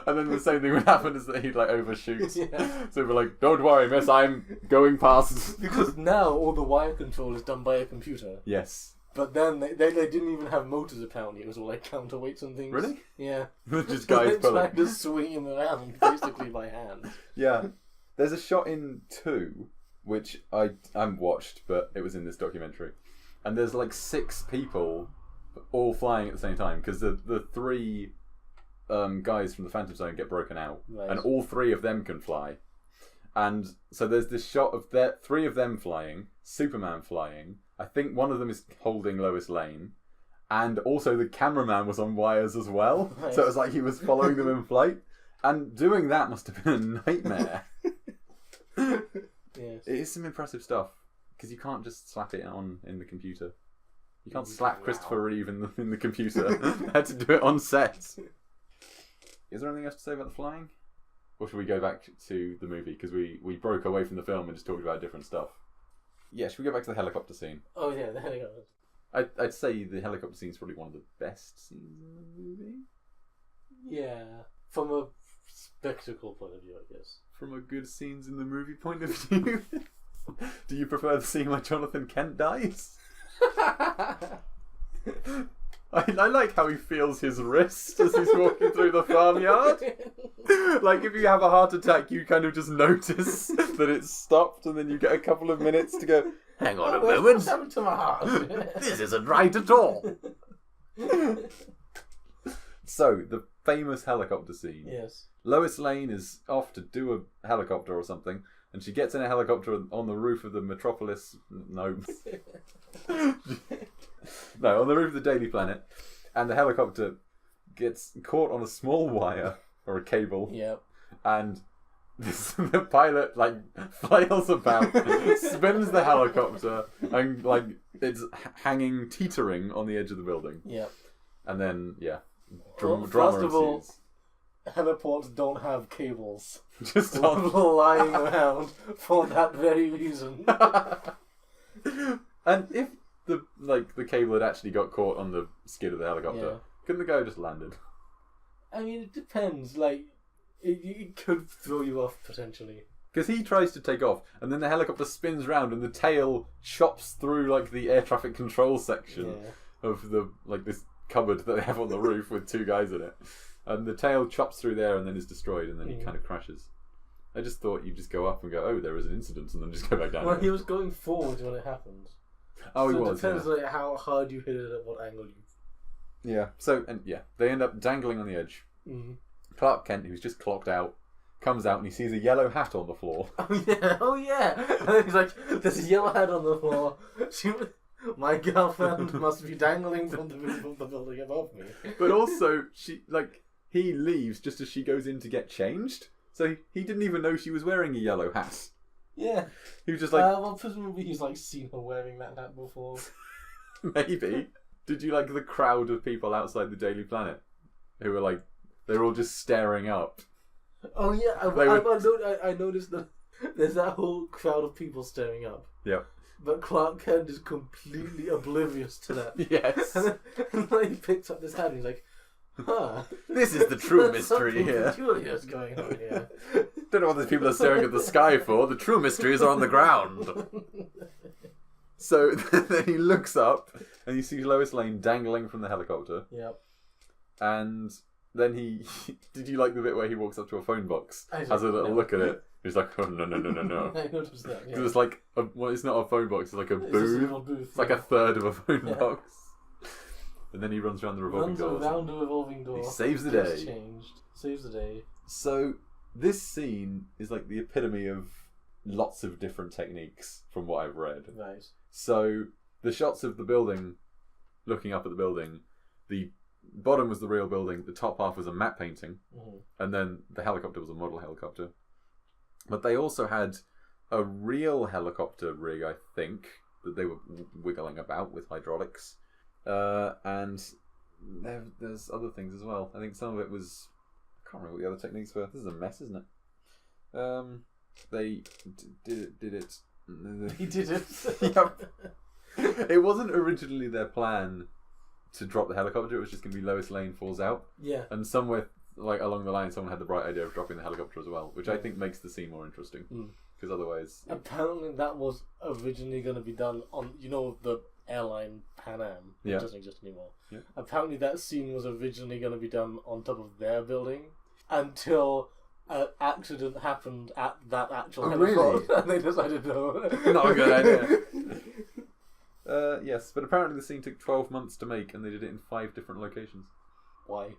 And then the same thing would happen is that he'd like overshoot. Yeah. So we're like, don't worry, miss, I'm going past. Because now all the wire control is done by a computer. Yes. But then they didn't even have motors apparently. It was all like counterweights and things. Really? Yeah. Just guys pulling. Trying to swing him around basically by hand. Yeah. There's a shot in 2, which I haven't watched, but it was in this documentary. And there's like 6 people all flying at the same time because the 3 guys from the Phantom Zone get broken out. Right. And all 3 of them can fly. And so there's this shot of 3 of them flying, Superman flying. I think one of them is holding Lois Lane. And also the cameraman was on wires as well. Nice. So it was like he was following them in flight. And doing that must have been a nightmare. Yes. It is some impressive stuff. Because you can't just slap it on in the computer. You can't slap Christopher Reeve in the computer. They had to do it on set. Is there anything else to say about the flying? Or should we go back to the movie? Because we broke away from the film and just talked about different stuff. Yeah, should we go back to the helicopter scene? Oh yeah, the helicopter. I'd say the helicopter scene is probably one of the best scenes in the movie. Yeah. From a spectacle point of view, I guess. From a good scenes in the movie point of view, do you prefer the scene where Jonathan Kent dies? I like how he feels his wrist as he's walking through the farmyard. Like, if you have a heart attack, you kind of just notice that it's stopped, and then you get a couple of minutes to go, hang on a moment. What's happened to my heart? This isn't right at all. So, the famous helicopter scene. Yes. Lois Lane is off to do a helicopter or something, and she gets in a helicopter on the roof of the Metropolis. No. No, on the roof of the Daily Planet, and the helicopter gets caught on a small wire or a cable. Yep. And the pilot flails about, spins the helicopter, and it's hanging, teetering on the edge of the building. Yep. And then Well, drama first of all, ensues. heliports don't have cables. Just on lying around for that very reason. And if the cable had actually got caught on the skid of the helicopter, couldn't the guy have just landed? I mean, it depends. It could throw you off potentially. Because he tries to take off, and then the helicopter spins round, and the tail chops through the air traffic control section of the this cupboard that they have on the roof with two guys in it, and the tail chops through there and then is destroyed, and then he kind of crashes. I just thought you'd just go up and go, oh, there was an incident, and then just go back down. Well, he was going forward when it happened. Oh, so he was. It depends how hard you hit it at what angle you. Yeah. So they end up dangling on the edge. Mm-hmm. Clark Kent, who's just clocked out, comes out and he sees a yellow hat on the floor. Oh yeah! And then he's like, "There's a yellow hat on the floor. My girlfriend must be dangling from the roof of the building above me." But also, he leaves just as she goes in to get changed, so he didn't even know she was wearing a yellow hat. Yeah. He was just well, presumably he's seen her wearing that hat before. Maybe. Did you like the crowd of people outside the Daily Planet who were they're all just staring up? Oh yeah, I noticed that there's that whole crowd of people staring up. Yep. But Clark Kent is completely oblivious to that. Yes. And then he picks up this hat and he's like, huh. This is the true mystery here. Peculiar's going on here. Don't know what these people are staring at the sky for. The true mysteries are on the ground. So then he looks up and he sees Lois Lane dangling from the helicopter. Yep. And then did you like the bit where he walks up to a phone box, has a little look at it? He's like, oh no. I noticed that. Yeah. Because it's it's not a phone box. It's like a booth. It's like a third of a phone box. And then he runs around the revolving door. Runs around the revolving door. He saves the day. Saves the day. So this scene is the epitome of lots of different techniques from what I've read. Right. So the shots of the building, looking up at the building, the bottom was the real building, the top half was a matte painting, and then the helicopter was a model helicopter. But they also had a real helicopter rig, I think, that they were wiggling about with hydraulics. And there's other things as well. I think some of it was... I can't remember what the other techniques were. This is a mess, isn't it? They did it. He did it. Yep. It wasn't originally their plan to drop the helicopter. It was just going to be Lois Lane falls out. Yeah. And somewhere along the line, someone had the bright idea of dropping the helicopter as well, which I think makes the scene more interesting. Because otherwise... Apparently that was originally going to be done on, the airline Pan Am. It doesn't exist anymore. Yeah. Apparently that scene was originally going to be done on top of their building until an accident happened at that actual heliport. Really? And they decided no. Not a good idea. Yes, but apparently the scene took 12 months to make and they did it in 5 different locations. Why?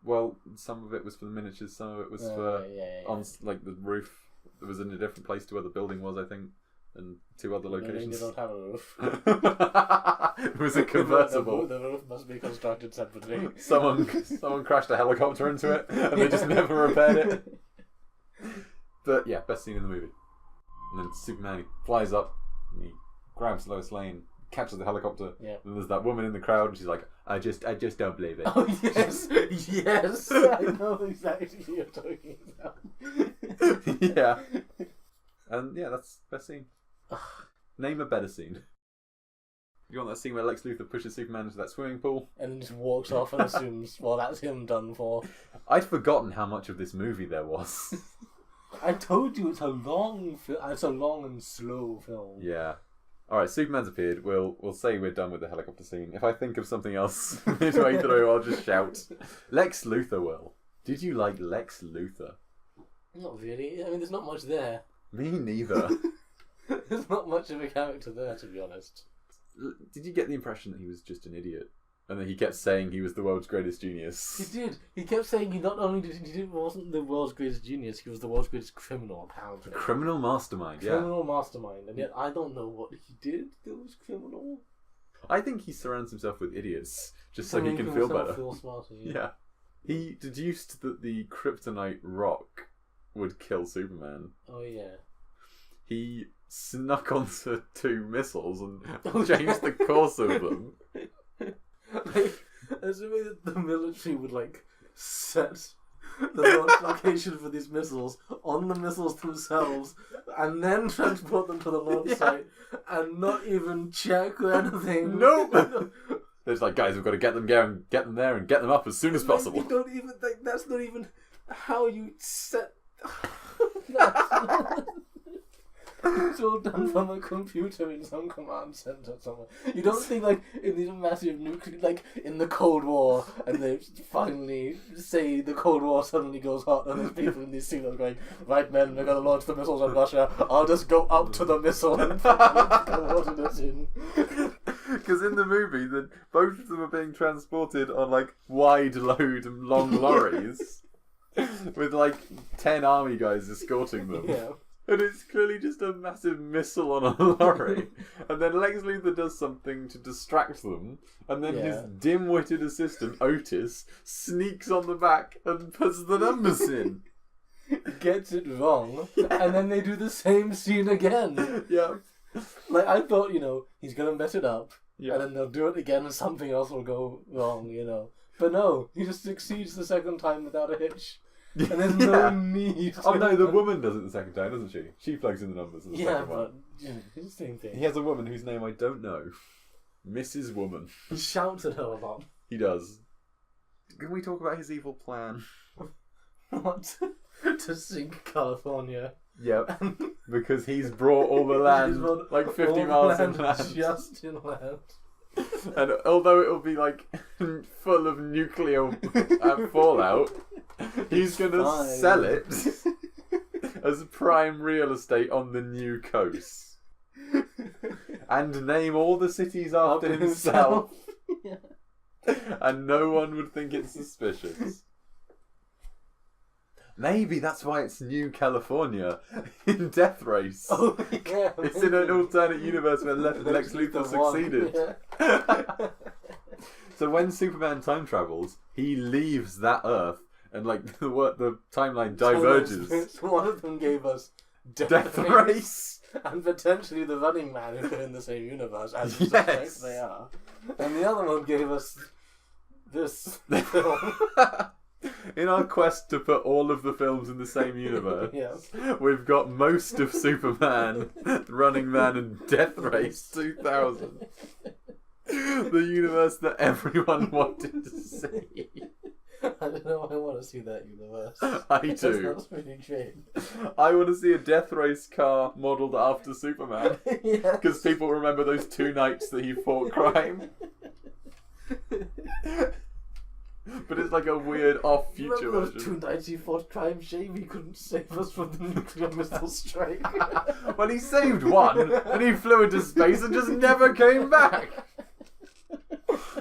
Well, some of it was for the miniatures, some of it was for on the roof. It was in a different place to where the building was, I think, and 2 other locations. They don't have a roof. It was a convertible. The roof must be constructed separately. Someone crashed a helicopter into it, and they just never repaired it. But yeah, best scene in the movie. And then Superman, he flies up, and he grabs Lois Lane, catches the helicopter, and there's that woman in the crowd, and she's like, I just don't believe it. Oh yes, yes, I know exactly what you're talking about. Yeah. And yeah, that's best scene. Name a better scene. You want that scene where Lex Luthor pushes Superman into that swimming pool? And then just walks off and assumes, well, that's him done for. I'd forgotten how much of this movie there was. I told you it's a long and slow film. Yeah. Alright, Superman's appeared. We'll say we're done with the helicopter scene. If I think of something else midway through, I'll just shout. Lex Luthor, Will. Did you like Lex Luthor? Not really. I mean, there's not much there. Me neither. There's not much of a character there, to be honest. Did you get the impression that he was just an idiot? And then he kept saying he was the world's greatest genius. He did. He kept saying he not only wasn't the world's greatest genius, he was the world's greatest criminal, apparently. Criminal mastermind, yeah. Criminal mastermind, and yet I don't know what he did that was criminal. I think he surrounds himself with idiots just so he can feel better. Feel smarter, yeah. Yeah. He deduced that the kryptonite rock would kill Superman. Oh yeah. He snuck onto 2 missiles and changed the course of them. There's a way that the military would set the launch location for these missiles on the missiles themselves and then transport them to the launch site and not even check or anything. Nope. There's guys, we've got to get them there and get them up as soon as possible. You don't even think that's not even how you set. It's all done from a computer in some command center somewhere. You don't think in these massive nuclear, in the Cold War, and they finally say the Cold War suddenly goes hot, and there's people in these scenes going, right men, we're gonna launch the missiles on Russia. I'll just go up to the missile and put it in. Because in the movie, both of them are being transported on wide load and long lorries with 10 army guys escorting them. Yeah. And it's clearly just a massive missile on a lorry. And then Lex Luthor does something to distract them. And then his dim-witted assistant, Otis, sneaks on the back and puts the numbers in. Gets it wrong. Yeah. And then they do the same scene again. Yeah. I thought, he's going to mess it up. Yeah. And then they'll do it again and something else will go wrong, But no, he just succeeds the second time without a hitch. And there's no need. Oh no, the woman does it the second time, doesn't she? She plugs in the numbers in the second one. It's the same thing. He has a woman whose name I don't know. Mrs. Woman. He shouts at her a lot. He does. Can we talk about his evil plan? What? To sink California. Yep. Because he's brought all the land 50 miles inland. Just inland. And although it'll be full of nuclear fallout, he's gonna sell it as prime real estate on the new coast and name all the cities after himself. Yeah. And no one would think it's suspicious. Maybe that's why it's New California in Death Race. Oh, yeah. It's in an alternate universe where Lex Luthor succeeded. Yeah. So when Superman time travels, he leaves that Earth, and the timeline diverges. So one of them gave us Death Race, and potentially the Running Man if they're in the same universe, as you suspect they are. And the other one gave us this film. In our quest to put all of the films in the same universe, we've got most of Superman, Running Man, and Death Race 2000. The universe that everyone wanted to see. I don't know. I want to see that universe. I do. That's pretty great. I want to see a Death Race car modelled after Superman. Because people remember those 2 nights that he fought crime. But it's a weird off-future version. Those 2 nights he fought crime. Shame he couldn't save us from the nuclear missile strike. Well, he saved one, and he flew into space and just never came back.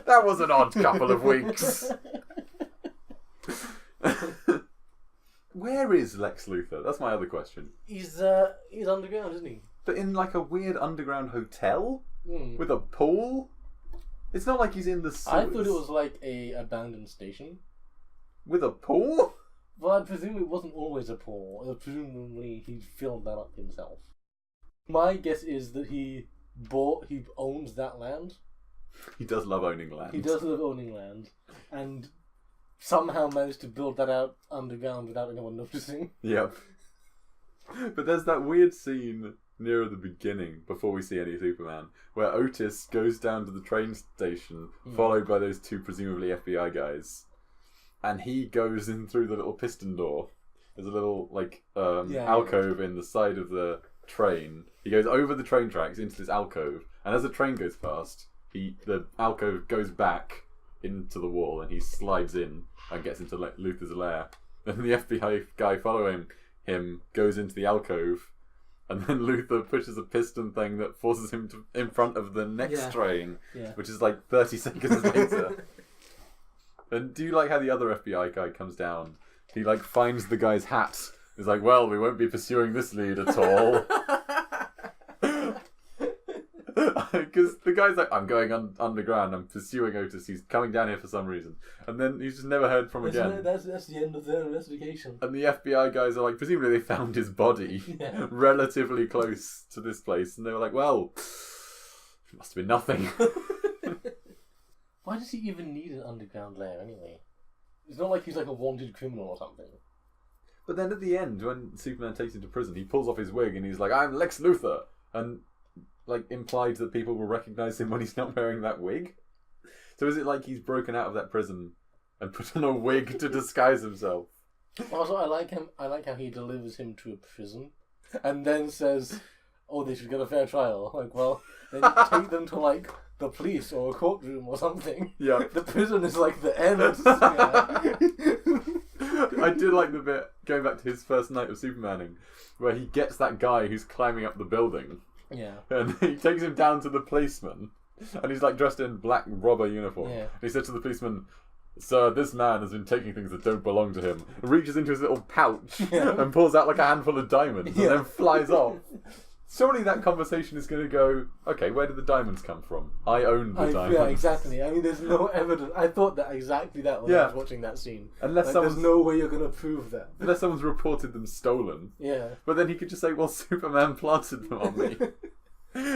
That was an odd couple of weeks. Where is Lex Luthor? That's my other question. He's underground, isn't he? But in a weird underground hotel? With a pool? It's not like he's in the sewers. I thought it was a abandoned station. With a pool? Well, I presume it wasn't always a pool. Presumably he filled that up himself. My guess is that he owns that land. He does love owning land. He does love owning land. And somehow managed to build that out underground without anyone noticing. Yep. But there's that weird scene nearer the beginning, before we see any Superman, where Otis goes down to the train station, followed by those two presumably FBI guys, and he goes in through the little piston door. There's a little alcove in the side of the train. He goes over the train tracks into this alcove, and as the train goes past, the alcove goes back into the wall, and he slides in and gets into Luthor's lair. And the FBI guy following him goes into the alcove, and then Luthor pushes a piston thing that forces him in front of the next train, which is like 30 seconds later. And do you like how the other FBI guy comes down? He finds the guy's hat. He's like, well, we won't be pursuing this lead at all. Because the guy's like, I'm going underground, I'm pursuing Otis, he's coming down here for some reason. And then he's just never heard from again. That's the end of their investigation. And the FBI guys are like, presumably they found his body relatively close to this place. And they were like, well, it must have been nothing. Why does he even need an underground lair anyway? It's not like he's like a wanted criminal or something. But then at the end, when Superman takes him to prison, he pulls off his wig and he's like, I'm Lex Luthor. And implied that people will recognise him when he's not wearing that wig? So is it like he's broken out of that prison and put on a wig to disguise himself? Also, I like how he delivers him to a prison and then says, oh, they should get a fair trial. Like, well, then take them to the police or a courtroom or something. Yeah. The prison is the end. I do like the bit, going back to his first night of Supermaning, where he gets that guy who's climbing up the building. Yeah. And he takes him down to the policeman, and he's dressed in black robber uniform. Yeah. And he said to the policeman, sir, this man has been taking things that don't belong to him. And reaches into his little pouch and pulls out a handful of diamonds and then flies off. Surely that conversation is going to go, okay, where did the diamonds come from? I own the diamonds. Yeah, exactly. I mean, there's no evidence. I thought that exactly that when I was watching that scene. Unless there's no way you're going to prove that. Unless someone's reported them stolen. Yeah. But then he could just say, well, Superman planted them on me.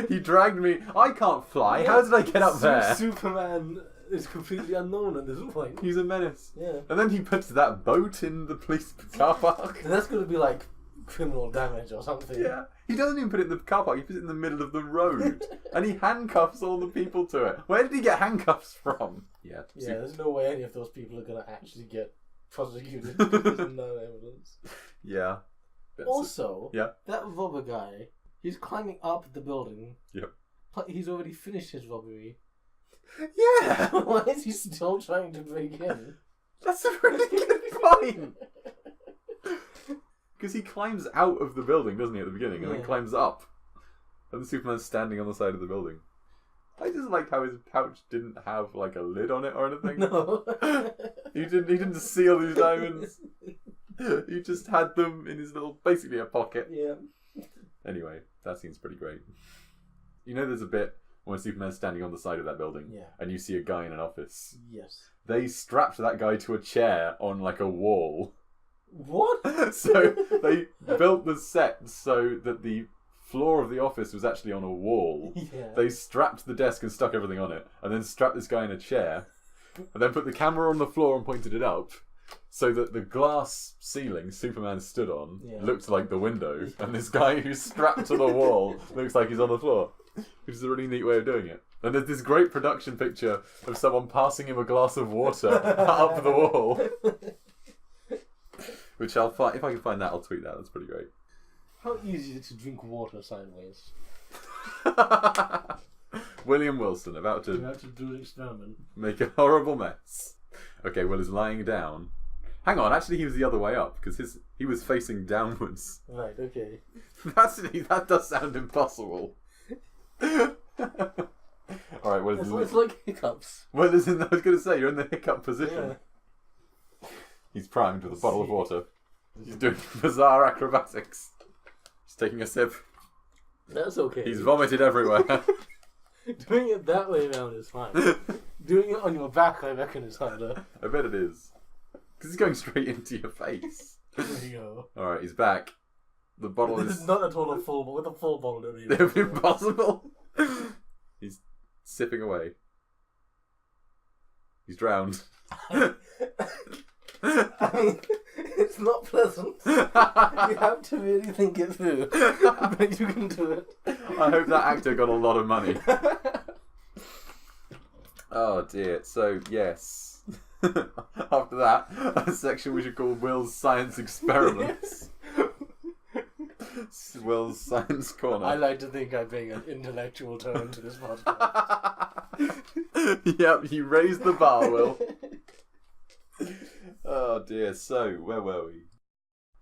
He dragged me. I can't fly. How did I get up there? Superman is completely unknown at this point. He's a menace. Yeah. And then he puts that boat in the police car park. And that's going to be criminal damage or something. Yeah. He doesn't even put it in the car park. He puts it in the middle of the road. And he handcuffs all the people to it. Where did he get handcuffs from? Yeah. There's no way any of those people are going to actually get prosecuted because there's no evidence. Yeah. Also, that robber guy, he's climbing up the building. Yep. He's already finished his robbery. Yeah. Why is he still trying to break in? That's a really good point. Because he climbs out of the building, doesn't he, at the beginning, and then climbs up. And the Superman's standing on the side of the building. I just like how his pouch didn't have a lid on it or anything. No. He didn't seal these diamonds. He just had them in his basically a pocket. Yeah. Anyway, that seems pretty great. You know, there's a bit when Superman's standing on the side of that building, and you see a guy in an office. Yes. They strapped that guy to a chair on a wall. What? So they built the set so that the floor of the office was actually on a wall. Yeah. They strapped the desk and stuck everything on it, and then strapped this guy in a chair, and then put the camera on the floor and pointed it up, so that the glass ceiling Superman stood on looked like the window, and this guy who's strapped to the wall looks like he's on the floor, which is a really neat way of doing it. And there's this great production picture of someone passing him a glass of water up the wall. Which I'll find, if I can find that, I'll tweet that. That's pretty great. How easy is it to drink water sideways? William Wilson about to do an experiment. Make a horrible mess. Okay, Will is lying down. Hang on, actually he was the other way up because he was facing downwards. Right. Okay. That does sound impossible. All right, Will is it's like hiccups. Will is in. I was going to say you're in the hiccup position. Yeah. He's primed with a bottle of water. He's doing bizarre acrobatics. He's taking a sip. That's okay. He's vomited everywhere. Doing it that way around is fine. Doing it on your back, I reckon, is harder. I bet it is. Because he's going straight into your face. There you go. Alright, he's back. The bottle This is not at all a full bottle. With a full bottle, it would be impossible. He's sipping away. He's drowned. I mean, It's not pleasant. You have to really think it through. But you can do it. I hope that actor got a lot of money. Oh dear. So, yes. After that, a section we should call Will's Science Experiments. Will's Science Corner. I like to think I bring an intellectual tone to this podcast. Yep, you raised the bar, Will. Oh dear, so where were we?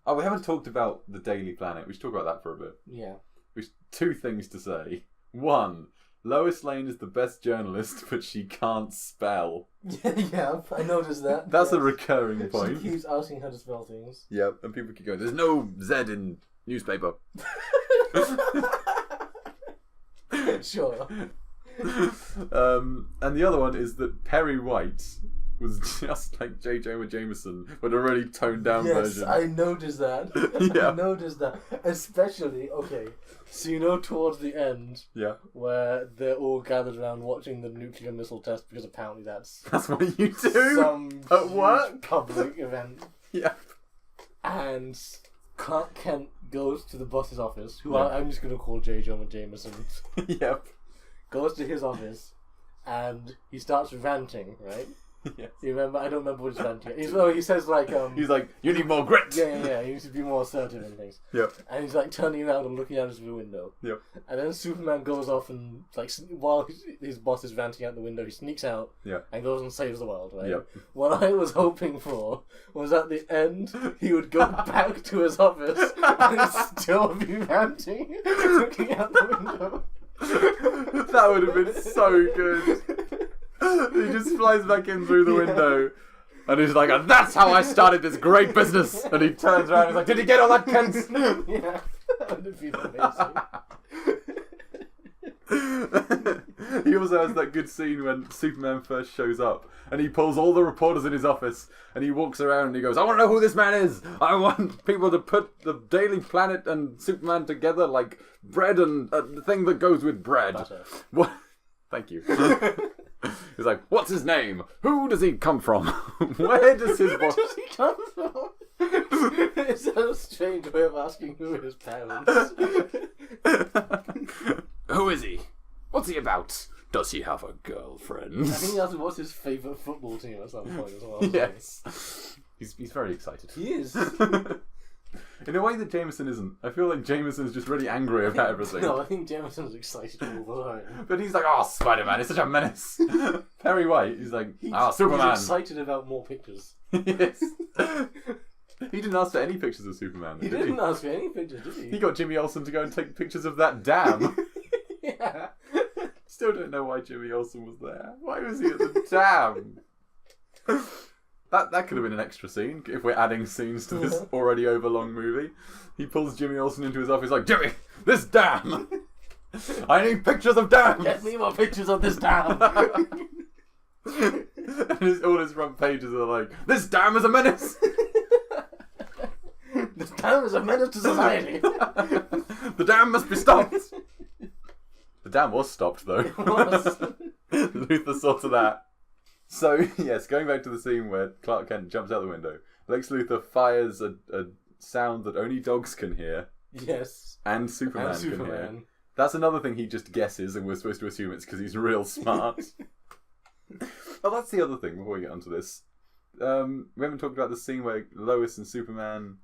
Oh, we haven't talked about the Daily Planet. We should talk about that for a bit. Yeah. Two things to say. One, Lois Lane is the best journalist, but she can't spell. Yeah, I noticed that. That's a recurring point. She keeps asking her to spell things. Yep, and people keep going, there's no Z in newspaper. Sure. And the other one is that Perry White was just like J. Jonah Jameson, but a really toned down version. Yes, I noticed that. Yeah. I noticed that. Especially, okay, so you know towards the end, Yeah. where they're all gathered around watching the nuclear missile test, because apparently that's what you do some at work? public event. Yeah. And Clark Kent goes to the boss's office, who Yeah. I'm just going to call J. Jonah Jameson. Yep. Goes to his office, and he starts ranting, right? Yes. You remember? I don't remember what he's ranting at. He says like... He's like, you need more grit! Yeah, he needs to be more assertive and things. Yep. And he's like turning around and looking out his window. Yep. And then Superman goes off and, like, while his boss is ranting out the window, he sneaks out and goes and saves the world, right? Yep. What I was hoping for was at the end, he would go back to his office and still be ranting, looking out the window. That would have been so good. He just flies back in through the window. And he's like, and that's how I started this great business. And he turns around and he's like, did you get all that, Kent? Yeah, that would have been amazing. He also has that good scene when Superman first shows up and he pulls all the reporters in his office and he walks around and he goes, I want to know who this man is. I want people to put the Daily Planet and Superman together like bread and the thing that goes with bread. Butter. What? Thank you. He's like, what's his name? Who does he come from? Where does his Where does he come from? It's a strange way of asking who are his parents. Who is he? What's he about? Does he have a girlfriend? I think he asked what's his favourite football team at some point as well. Yes. He's very excited. He is. In a way that Jameson isn't. I feel like Jameson's just really angry about everything. No, I think Jameson's excited all the time. But he's like, oh, Spiderman, he's such a menace. Perry White, he's like, Superman. He's excited about more pictures. Yes. He didn't ask for any pictures of Superman. He didn't ask for any pictures, did he? He got Jimmy Olsen to go and take pictures of that dam. Yeah. Still don't know why Jimmy Olsen was there. Why was he at the dam? That could have been an extra scene if we're adding scenes to this already overlong movie. He pulls Jimmy Olsen into his office like, Jimmy, this dam! I need pictures of dams! Get me more pictures of this dam! And all his front pages are like, this dam is a menace! This dam is a menace to society! The dam must be stopped! The dam was stopped though. It was. Luthor saw to that. So, yes, going back to the scene where Clark Kent jumps out the window, Lex Luthor fires a sound that only dogs can hear. Yes. And Superman can hear. That's another thing he just guesses, and we're supposed to assume it's because he's real smart. Oh, that's the other thing before we get onto this. We haven't talked about the scene where Lois and Superman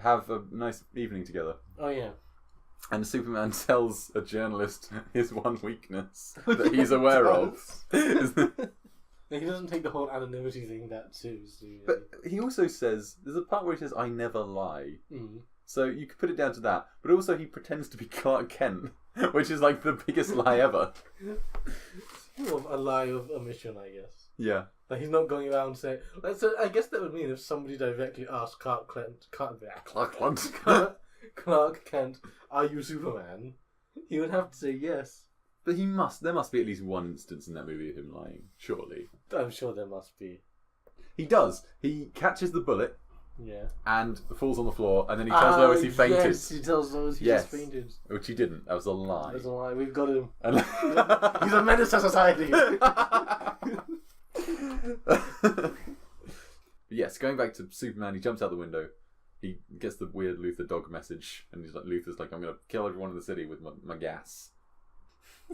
have a nice evening together. Oh, yeah. And Superman tells a journalist his one weakness that he's aware of. He doesn't take the whole anonymity thing that seriously. But he also says, there's a part where he says, I never lie. Mm. So you could put it down to that. But also he pretends to be Clark Kent, which is like the biggest lie ever. Well, a lie of omission, I guess. Yeah. Like he's not going around saying... So I guess that would mean if somebody directly asked Clark Kent, are you Superman? He would have to say yes. But there must be at least one instance in that movie of him lying, surely. I'm sure there must be. He does. He catches the bullet. Yeah. And falls on the floor, and then he tells Lois he fainted. Yes, he tells Lois he just fainted. Which he didn't. That was a lie. That was a lie. We've got him. And He's a menace to society. yes, going back to Superman, he jumps out the window. He gets the weird Luthor dog message, and Luthor's like, I'm going to kill everyone in the city with my gas.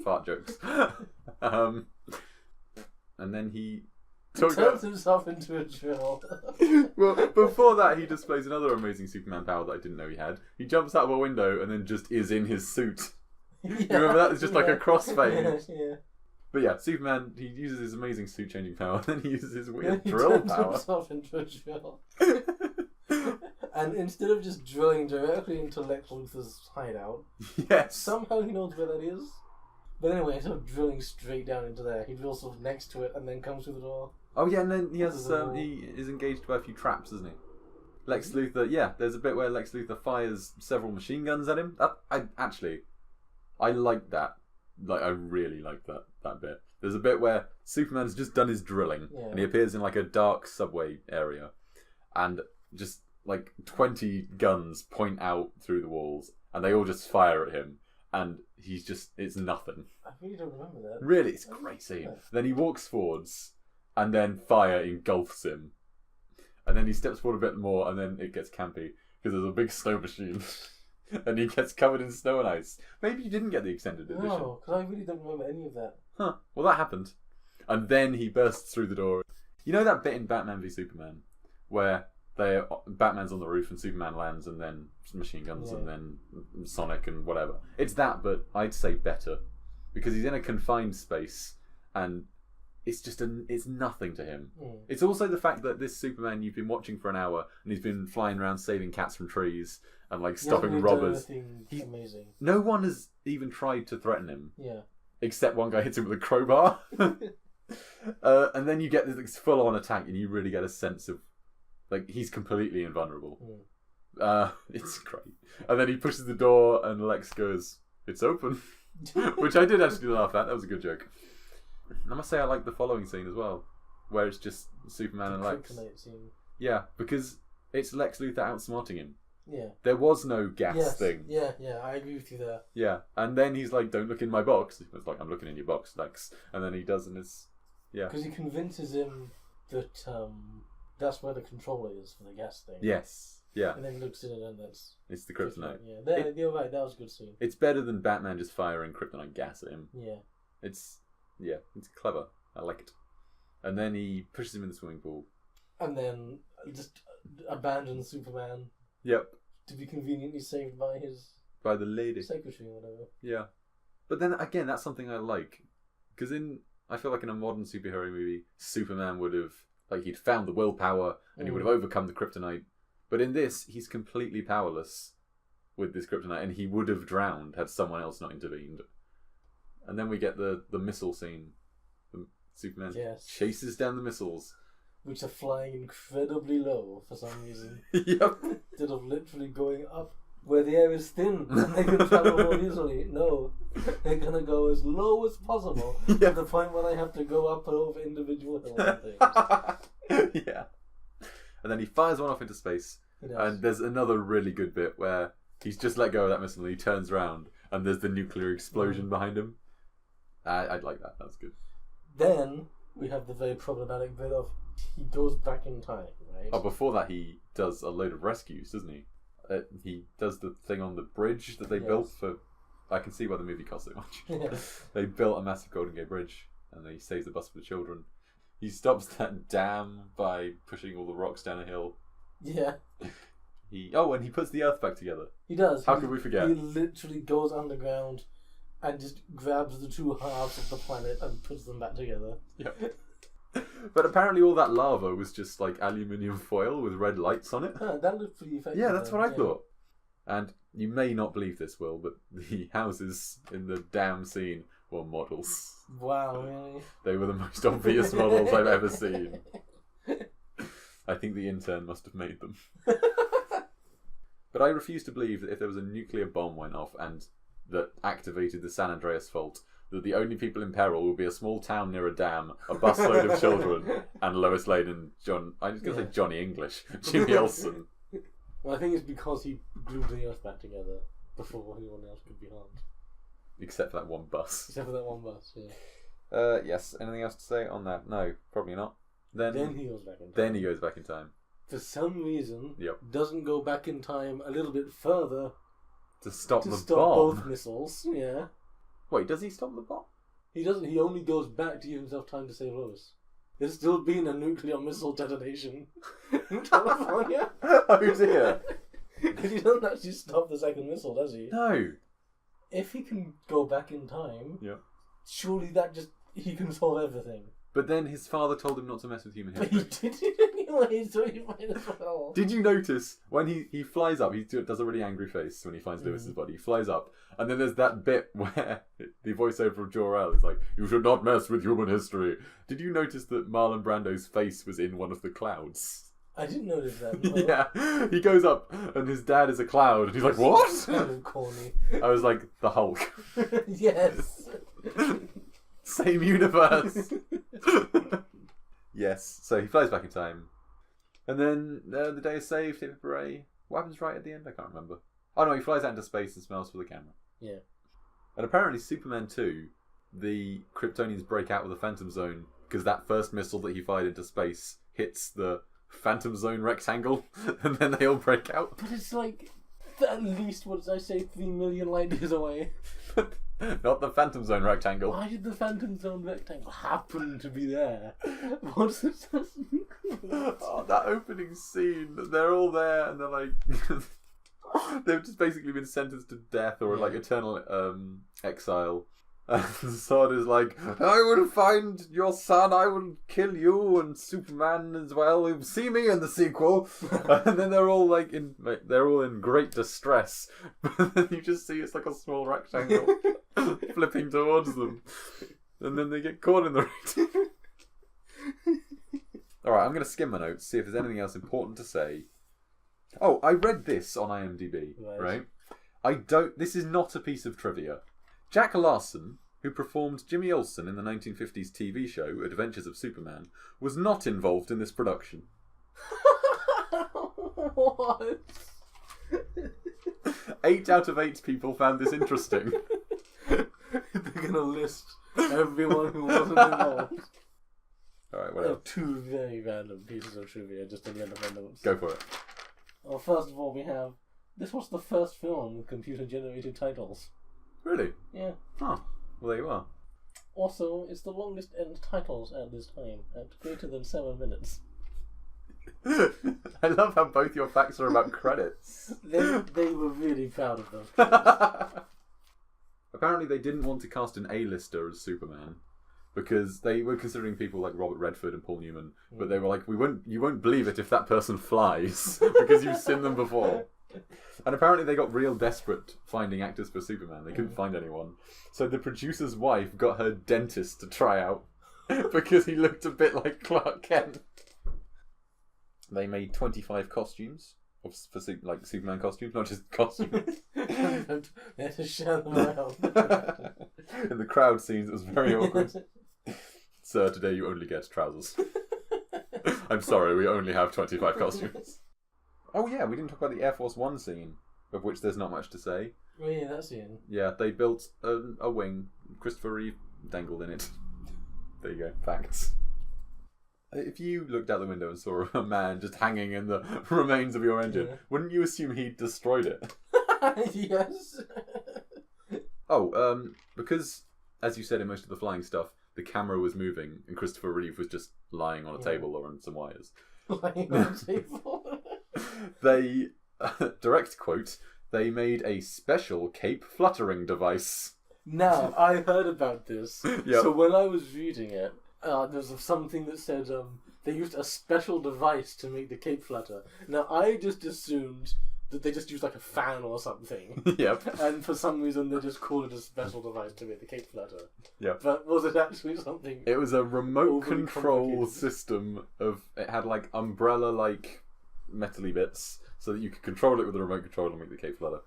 Fart jokes. And then he turns himself into a drill. Well, before that, he displays another amazing Superman power that I didn't know he had. He jumps out of a window and then just is in his suit. You remember that? It's just like a crossfade. Yeah. But yeah, Superman, he uses his amazing suit-changing power, and then he uses his weird drill power. He turns himself into a drill. And instead of just drilling directly into Lex Luthor's hideout, yes, somehow he knows where that is. But anyway, instead of drilling straight down into there, he drills sort of next to it and then comes through the door. Oh yeah, and then he has he is engaged by a few traps, isn't he? Lex Luthor, yeah, there's a bit where Lex Luthor fires several machine guns at him. I like that. Like, I really like that bit. There's a bit where Superman's just done his drilling, and he appears in like a dark subway area, and just like 20 guns point out through the walls, and they all just fire at him, and it's nothing. I really don't remember that. Really, it's a great scene. Then he walks forwards, and then fire engulfs him. And then he steps forward a bit more, and then it gets campy, because there's a big snow machine. And he gets covered in snow and ice. Maybe you didn't get the extended edition. No, because I really don't remember any of that. Huh. Well, that happened. And then he bursts through the door. You know that bit in Batman v Superman where Batman's on the roof and Superman lands, and then machine guns, and then Sonic and whatever. It's that, but I'd say better, because he's in a confined space, and it's just it's nothing to him. It's also the fact that this Superman you've been watching for an hour, and he's been flying around saving cats from trees and like stopping robbers. He's amazing. No one has even tried to threaten him. Yeah. Except one guy hits him with a crowbar. And then you get this full-on attack, and you really get a sense of like he's completely invulnerable. It's great. And then he pushes the door, and Lex goes, "It's open," which I did actually laugh at. That was a good joke. I must say I like the following scene as well, where it's just Superman and Lex. Scene. Yeah, because it's Lex Luthor outsmarting him. Yeah. There was no gas thing. Yeah, I agree with you there. Yeah, and then he's like, "Don't look in my box." It's like, "I'm looking in your box, Lex." And then he does, and it's because he convinces him that that's where the controller is for the gas thing. Yes. Yeah. And then he looks in it, and it's the kryptonite. Yeah, you're right. That was a good scene. It's better than Batman just firing kryptonite gas at him. Yeah. It's clever. I like it. And then he pushes him in the swimming pool. And then just abandons Superman. Yep. To be conveniently saved by the lady secretary or whatever. Yeah. But then again, that's something I like, because I feel like in a modern superhero movie, Superman would have he'd found the willpower and he would have overcome the kryptonite. But in this, he's completely powerless with this kryptonite, and he would have drowned had someone else not intervened. And then we get the missile scene. Superman chases down the missiles, which are flying incredibly low for some reason. Yep. Instead of literally going up where the air is thin and they can travel more easily. No, they're going to go as low as possible to the point where they have to go up and over individual hills and things. Yeah. And then he fires one off into space. And there's another really good bit where he's just let go of that missile and he turns around and there's the nuclear explosion behind him. I'd like that. That's good. Then we have the very problematic bit of he goes back in time, right? Oh, before that he does a load of rescues, doesn't he? He does the thing on the bridge that they built for... I can see why the movie cost so much. They built a massive Golden Gate Bridge and he saves the bus for the children. He stops that dam by pushing all the rocks down a hill. Yeah. And he puts the Earth back together. He does. How could we forget? He literally goes underground and just grabs the two halves of the planet and puts them back together. Yep. But apparently all that lava was just like aluminium foil with red lights on it. That looked pretty effective. Yeah, that's what I thought. And you may not believe this, Will, but the houses in the dam scene were models. Wow, really? They were the most obvious models I've ever seen. I think the intern must have made them. But I refuse to believe that if there was a nuclear bomb went off and that activated the San Andreas fault, that the only people in peril would be a small town near a dam, a busload of children, and Lois Lane and I was going to say Johnny English, Jimmy Olsen. Well, I think it's because he glued the Earth back together before anyone else could be harmed. Except for that one bus. Except for that one bus, yeah. Yes. Anything else to say on that? No, probably not. Then he goes back in time. Then he goes back in time. for some reason, Yep. doesn't go back in time a little bit further To stop to the stop bomb. both missiles. Yeah. Wait, does he stop the bomb? He doesn't. He only goes back to give himself time to save Lois. There's still been a nuclear missile detonation in California. Oh dear. Because he doesn't actually stop the second missile, does he? No. If he can go back in time, Yeah. surely he can solve everything. But then his father told him not to mess with human But history. he did it anyway, so he might as well. Did you notice when he flies up, he does a really angry face when he finds Lewis's body. He flies up, and then there's that bit where the voiceover of Jor-El is like, "You should not mess with human history." Did you notice that Marlon Brando's face was in one of the clouds? I didn't notice that. No. Yeah, he goes up, and his dad is a cloud, and he's like, "What?" Kind of corny. I was like, the Hulk. Yes. Same universe. Yes, so he flies back in time. And then the day is saved, hit Beret. What happens right at the end? I can't remember. Oh no, he flies out into space and smells for the camera. Yeah. And apparently Superman 2, the Kryptonians break out of the Phantom Zone because that first missile that he fired into space hits the Phantom Zone rectangle and then they all break out. But it's like, at least, what did I say, 3 million light years away? Not the Phantom Zone rectangle. Why did the Phantom Zone rectangle happen to be there? What's it? Oh, that opening scene, they're all there and they're like... they've just basically been sentenced to death or like eternal exile. And Zod is like, "I will find your son, I will kill you," and Superman as well. You'll see me in the sequel. And then they're all in great distress. But then you just see it's like a small rectangle flipping towards them. And then they get caught in the rectangle. Alright, I'm going to skim my notes, see if there's anything else important to say. Oh, I read this on IMDb, right? This is not a piece of trivia. Jack Larson, who performed Jimmy Olsen in the 1950s TV show Adventures of Superman, was not involved in this production. What? 8 out of 8 people found this interesting. They're gonna list everyone who wasn't involved. Alright, I what have else? 2 very random pieces of trivia just at the end of my notes. Go for it. Well, first of all, we have... This was the first film with computer-generated titles. Really? Yeah. Oh, well there you are. Also, it's the longest end titles at this time, at greater than 7 minutes. I love how both your facts are about credits. They were really proud of them. Apparently they didn't want to cast an A-lister as Superman because they were considering people like Robert Redford and Paul Newman, but they were like, you won't believe it if that person flies because you've seen them before. And apparently they got real desperate finding actors for Superman. They couldn't find anyone. So the producer's wife got her dentist to try out because he looked a bit like Clark Kent. They made 25 costumes for Superman costumes, not just costumes. They had to share them around. In the crowd scenes, it was very awkward. Sir, today you only get trousers. I'm sorry, we only have 25 costumes. Oh yeah, we didn't talk about the Air Force One scene, of which there's not much to say. Oh yeah, that scene. Yeah, they built a wing. Christopher Reeve dangled in it. There you go, facts. If you looked out the window and saw a man just hanging in the remains of your engine, wouldn't you assume he'd destroyed it? Yes. Oh, because, as you said in most of the flying stuff, the camera was moving and Christopher Reeve was just lying on a table or on some wires. Lying on a table? They, direct quote, they made a special cape fluttering device. Now, I heard about this. Yep. So when I was reading it, there was something that said they used a special device to make the cape flutter. Now, I just assumed that they just used like a fan or something. Yep. And for some reason they just called it a special device to make the cape flutter. Yep. But was it actually something? It was a remote control complicated system of, it had like umbrella-like metally bits so that you could control it with a remote control and make the cape flutter.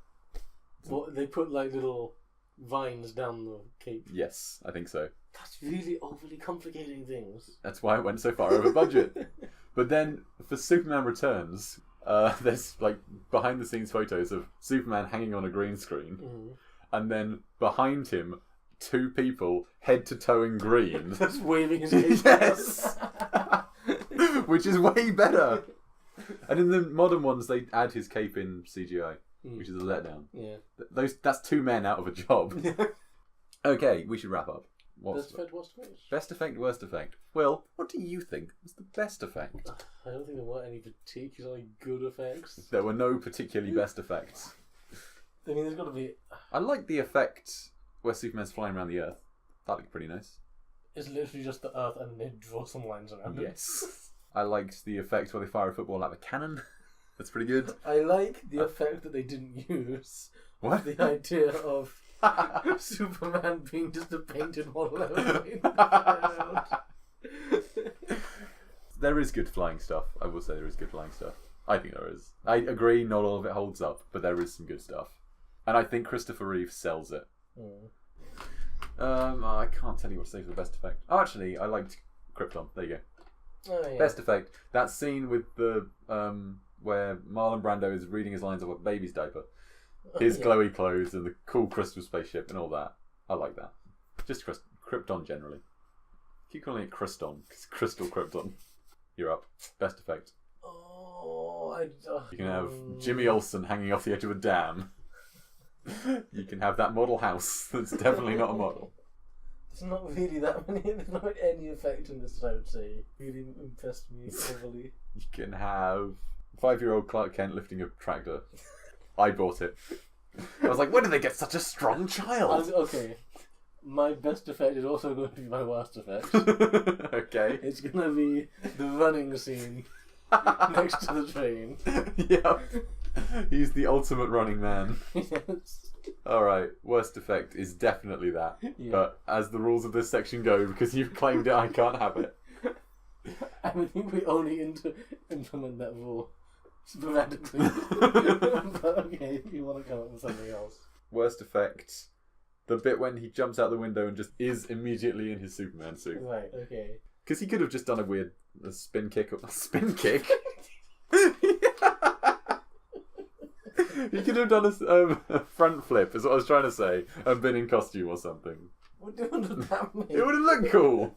What, they put like little vines down the cape. Yes, I think so. That's really overly complicating things. That's why it went so far over budget. But then, for Superman Returns, there's like behind the scenes photos of Superman hanging on a green screen, and then behind him, 2 people head to toe in green. Just waving his cape. Yes! Which is way better. And in the modern ones, they add his cape in CGI, which is a letdown. Yeah. That's 2 men out of a job. Okay, we should wrap up. Best effect, worst effect? Best effect, worst effect. Will, what do you think was the best effect? I don't think there were any particularly good effects. There were no particularly best effects. I mean, there's got to be... I like the effect where Superman's flying around the Earth. That looked pretty nice. It's literally just the Earth and they draw some lines around it. Yes. I liked the effect where they fire a football out of a cannon. That's pretty good. I like the effect that they didn't use. What? The idea of Superman being just a painted model. There is good flying stuff. I will say there is good flying stuff. I think there is. I agree, not all of it holds up, but there is some good stuff. And I think Christopher Reeve sells it. I can't tell you what to say for the best effect. Oh, actually, I liked Krypton. There you go. Oh, yeah. Best effect. That scene with the where Marlon Brando is reading his lines of a baby's diaper. His glowy clothes and the cool crystal spaceship and all that. I like that. Just Krypton generally. Keep calling it Kryston, because Crystal Krypton. You're up. Best effect. You can have Jimmy Olsen hanging off the edge of a dam. You can have that model house that's definitely not a model. There's not really that many. There's not any effect in this, I would say. Really impressed me heavily. You can have 5-year-old Clark Kent lifting a tractor. I bought it. I was like, where did they get such a strong child? Okay. My best effect is also going to be my worst effect. Okay. It's going to be the running scene next to the train. Yep. He's the ultimate running man. Yes. Alright, worst effect is definitely that. Yeah. But as the rules of this section go, because you've claimed it, I can't have it. I think we only implement that rule sporadically. But okay, if you want to come up with something else. Worst effect. The bit when he jumps out the window and just is immediately in his Superman suit. Right, okay. Because he could have just done a spin kick. Spin kick? He could have done a front flip, is what I was trying to say, and been in costume or something. What would that mean? It would have looked cool.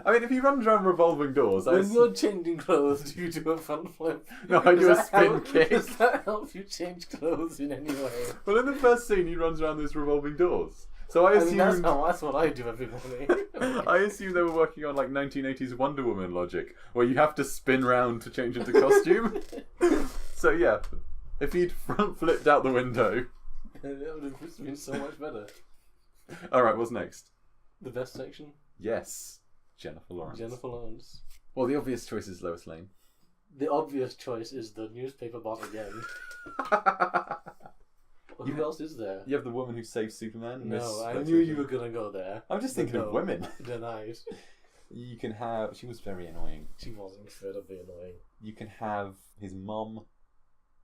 I mean, if he runs around revolving doors... When you're changing clothes, do you do a front flip? No, I do a spin kick. Does that help you change clothes in any way? Well, in the first scene, he runs around those revolving doors. So I assumed... that's what I do every morning. I assume they were working on like 1980s Wonder Woman logic, where you have to spin round to change into costume. So yeah, if he'd front flipped out the window... That would have been so much better. Alright, what's next? The best section? Yes. Jennifer Lawrence. Well, the obvious choice is Lois Lane. The obvious choice is the newspaper bot again. Who else is there? You have the woman who saved Superman. No, I knew you were going to go there. I'm just thinking of women. Denied. You can have... She was very annoying. She was incredibly annoying. You can have his mum.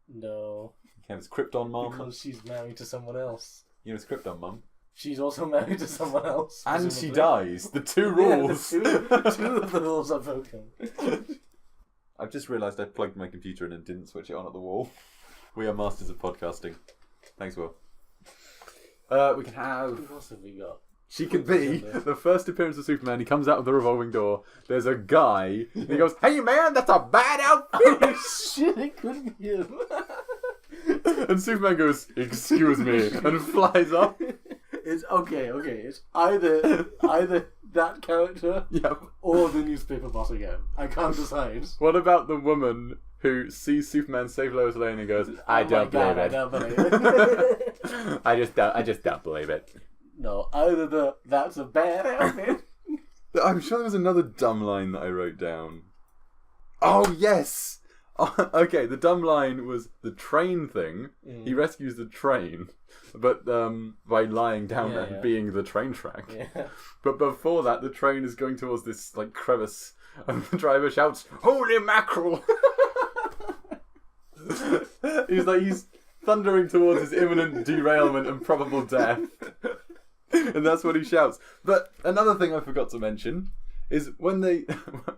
No. You can have his Krypton mum. Because she's married to someone else. You know his Krypton mum. She's also married to someone else. And presumably. she dies. The two rules. Yeah, two of the rules are broken. I've just realised I plugged my computer in and didn't switch it on at the wall. We are masters of podcasting. Thanks, Will. We can have... Who else have we got? She could be the first appearance of Superman. He comes out of the revolving door. There's a guy. And he goes, "Hey man, that's a bad outfit." Oh shit, it could be him. And Superman goes, "Excuse me," and flies up. It's okay. It's either that character, or the newspaper boss again. I can't decide. What about the woman who sees Superman save Lois Lane and goes, "I don't believe it. I don't believe it. I just don't believe it." No, either that's a bad outfit. I'm sure there was another dumb line that I wrote down. Oh yes. Okay, the dumb line was the train thing. He rescues the train, but by lying down and being the train track. Yeah. But before that, the train is going towards this like crevice, and the driver shouts, "Holy mackerel!" He's thundering towards his imminent derailment and probable death, and that's what he shouts. But another thing I forgot to mention is when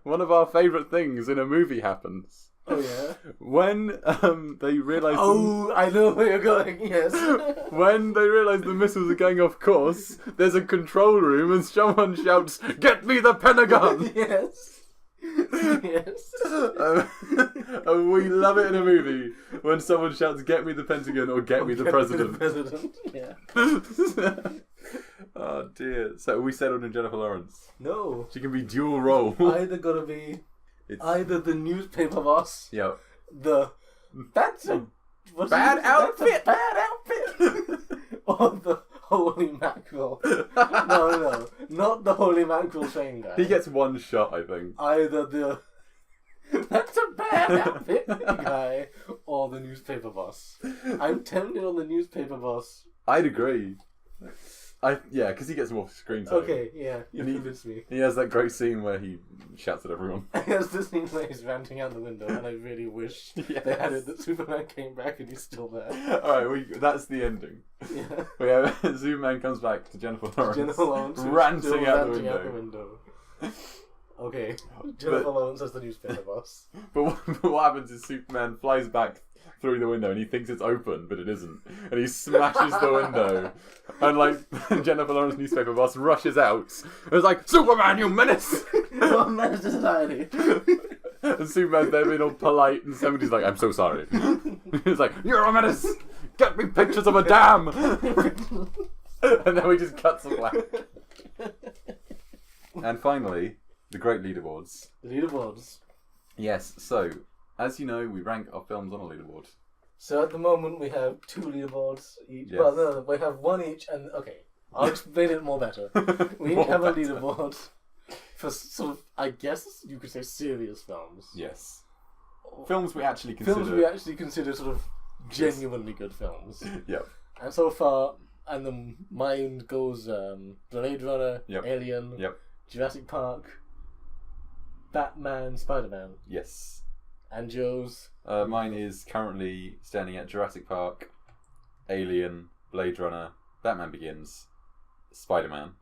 one of our favourite things in a movie happens. Oh yeah. When they realise... I know where you're going, yes. When they realise the missiles are going off course, there's a control room and someone shouts, "Get me the Pentagon!" Yes. Yes. We love it in a movie when someone shouts, "Get me the Pentagon" or "Get me the President." Yeah. Oh dear. So we settled on Jennifer Lawrence. No. She can be dual role. Either gotta be either the newspaper boss. Yeah. That's a bad outfit. That's a bad outfit. Or the holy mackerel. No, not the holy mackerel train guy. He gets one shot, I think. Either the that's a bad outfit guy or the newspaper boss. I'm tempted on the newspaper boss. I'd agree. Because he gets more screen time. Okay, yeah, you convinced me. He has that great scene where he shouts at everyone. He has this scene where he's ranting out the window, and I really wish they had it that Superman came back and he's still there. Alright, that's the ending. Yeah. We have Superman comes back to Jennifer Lawrence ranting out the window. Okay, Jennifer Lawrence as the newspaper boss. But what happens is Superman flies back through the window and he thinks it's open, but it isn't. And he smashes the window. And Jennifer Lawrence newspaper boss rushes out. And it's like, "Superman, you menace!" What a menace to society. And Superman's there being all polite and somebody's like, "I'm so sorry." He's like, "You're a menace! Get me pictures of a dam!" And then we just cut to black. And finally, the great leaderboards. The leaderboards. Yes, so, as you know, we rank our films on a leaderboard. So at the moment we have 2 leaderboards each. Yes. Well, no, we have one each, and okay, I'll explain it more better. We More have a better. leaderboard for sort of, I guess you could say, serious films. Yes. Films we actually consider. Films we actually consider sort of genuinely good films. Yep. And so far, and the mine goes Blade Runner, Yep. Alien, Yep. Jurassic Park, Batman, Spiderman, Yes. and Joe's. Mine is currently standing at Jurassic Park, Alien, Blade Runner, Batman Begins, Spider-Man.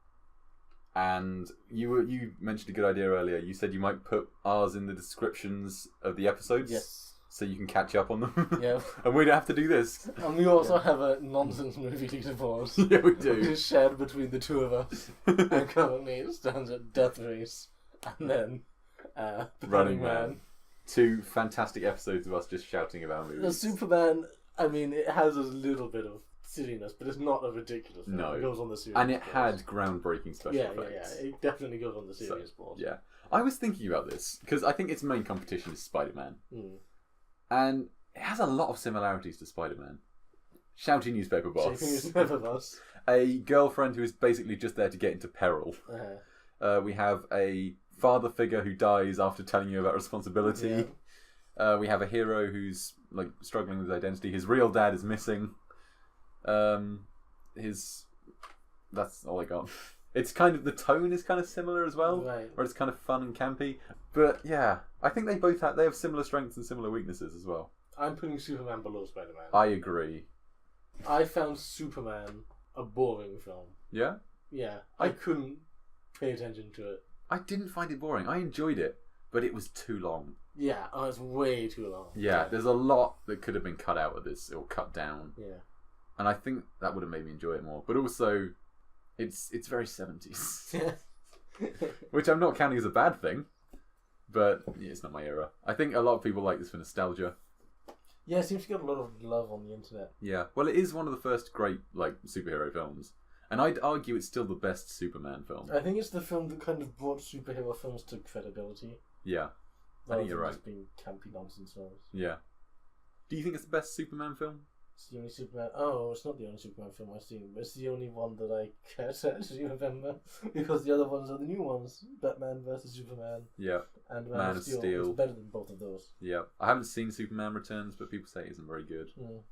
And you mentioned a good idea earlier. You said you might put ours in the descriptions of the episodes. Yes. So you can catch up on them. Yeah. And we don't have to do this. And we also have a nonsense movie leaderboard. Yeah, we Which do. is shared between the two of us. And currently it stands at Death Race and then The Running Man. 2 fantastic episodes of us just shouting about movies. The Superman, I mean, it has a little bit of silliness, but it's not a ridiculous film. No. It goes on the serious And it board. had groundbreaking special effects. Yeah. It definitely goes on the serious board. Yeah. I was thinking about this, because I think its main competition is Spider-Man. Mm. And it has a lot of similarities to Spider-Man. Shouty newspaper boss. Newspaper boss. A girlfriend who is basically just there to get into peril. We have a father figure who dies after telling you about responsibility. Yeah. We have a hero who's like struggling with his identity. His real dad is missing. That's all I got. It's kind of, the tone is kind of similar as well, Right. where it's kind of fun and campy. But yeah, I think they have similar strengths and similar weaknesses as well. I'm putting Superman below Spider-Man. I agree. I found Superman a boring film. Yeah? Yeah, I couldn't pay attention to it. I didn't find it boring. I enjoyed it, but it was too long. Yeah, it's way too long. Yeah, there's a lot that could have been cut out of this or cut down. Yeah. And I think that would have made me enjoy it more. But also, it's very 70s. Which I'm not counting as a bad thing. But it's not my era. I think a lot of people like this for nostalgia. Yeah, it seems to get a lot of love on the internet. Yeah, well, it is one of the first great superhero films. And I'd argue it's still the best Superman film. I think it's the film that kind of brought superhero films to credibility. Yeah, I think you're right. Just being campy nonsense films. Yeah. Do you think it's the best Superman film? It's the only Superman. Oh, it's not the only Superman film I've seen, but it's the only one that I care to actually remember, because the other ones are the new ones: Batman vs Superman. Yeah. And Man of Steel. It's better than both of those. Yeah, I haven't seen Superman Returns, but people say it isn't very good. Mm.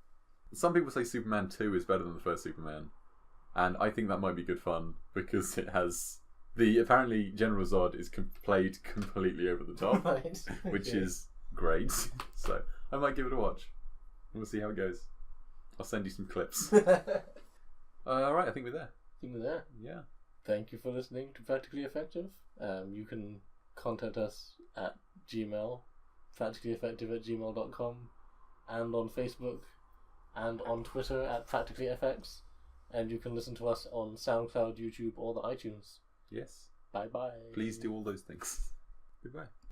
Some people say Superman 2 is better than the first Superman, and I think that might be good fun because it has apparently General Zod is played completely over the top, Right. which Okay. is great. So I might give it a watch. We'll see how it goes. I'll send you some clips. Right, I think we're there. Yeah. Thank you for listening to Practically Effective. You can contact us at Gmail, practicallyeffective@gmail.com, and on Facebook, and on Twitter at PracticallyFX. And you can listen to us on SoundCloud, YouTube, or the iTunes. Yes. Bye bye. Please do all those things. Goodbye.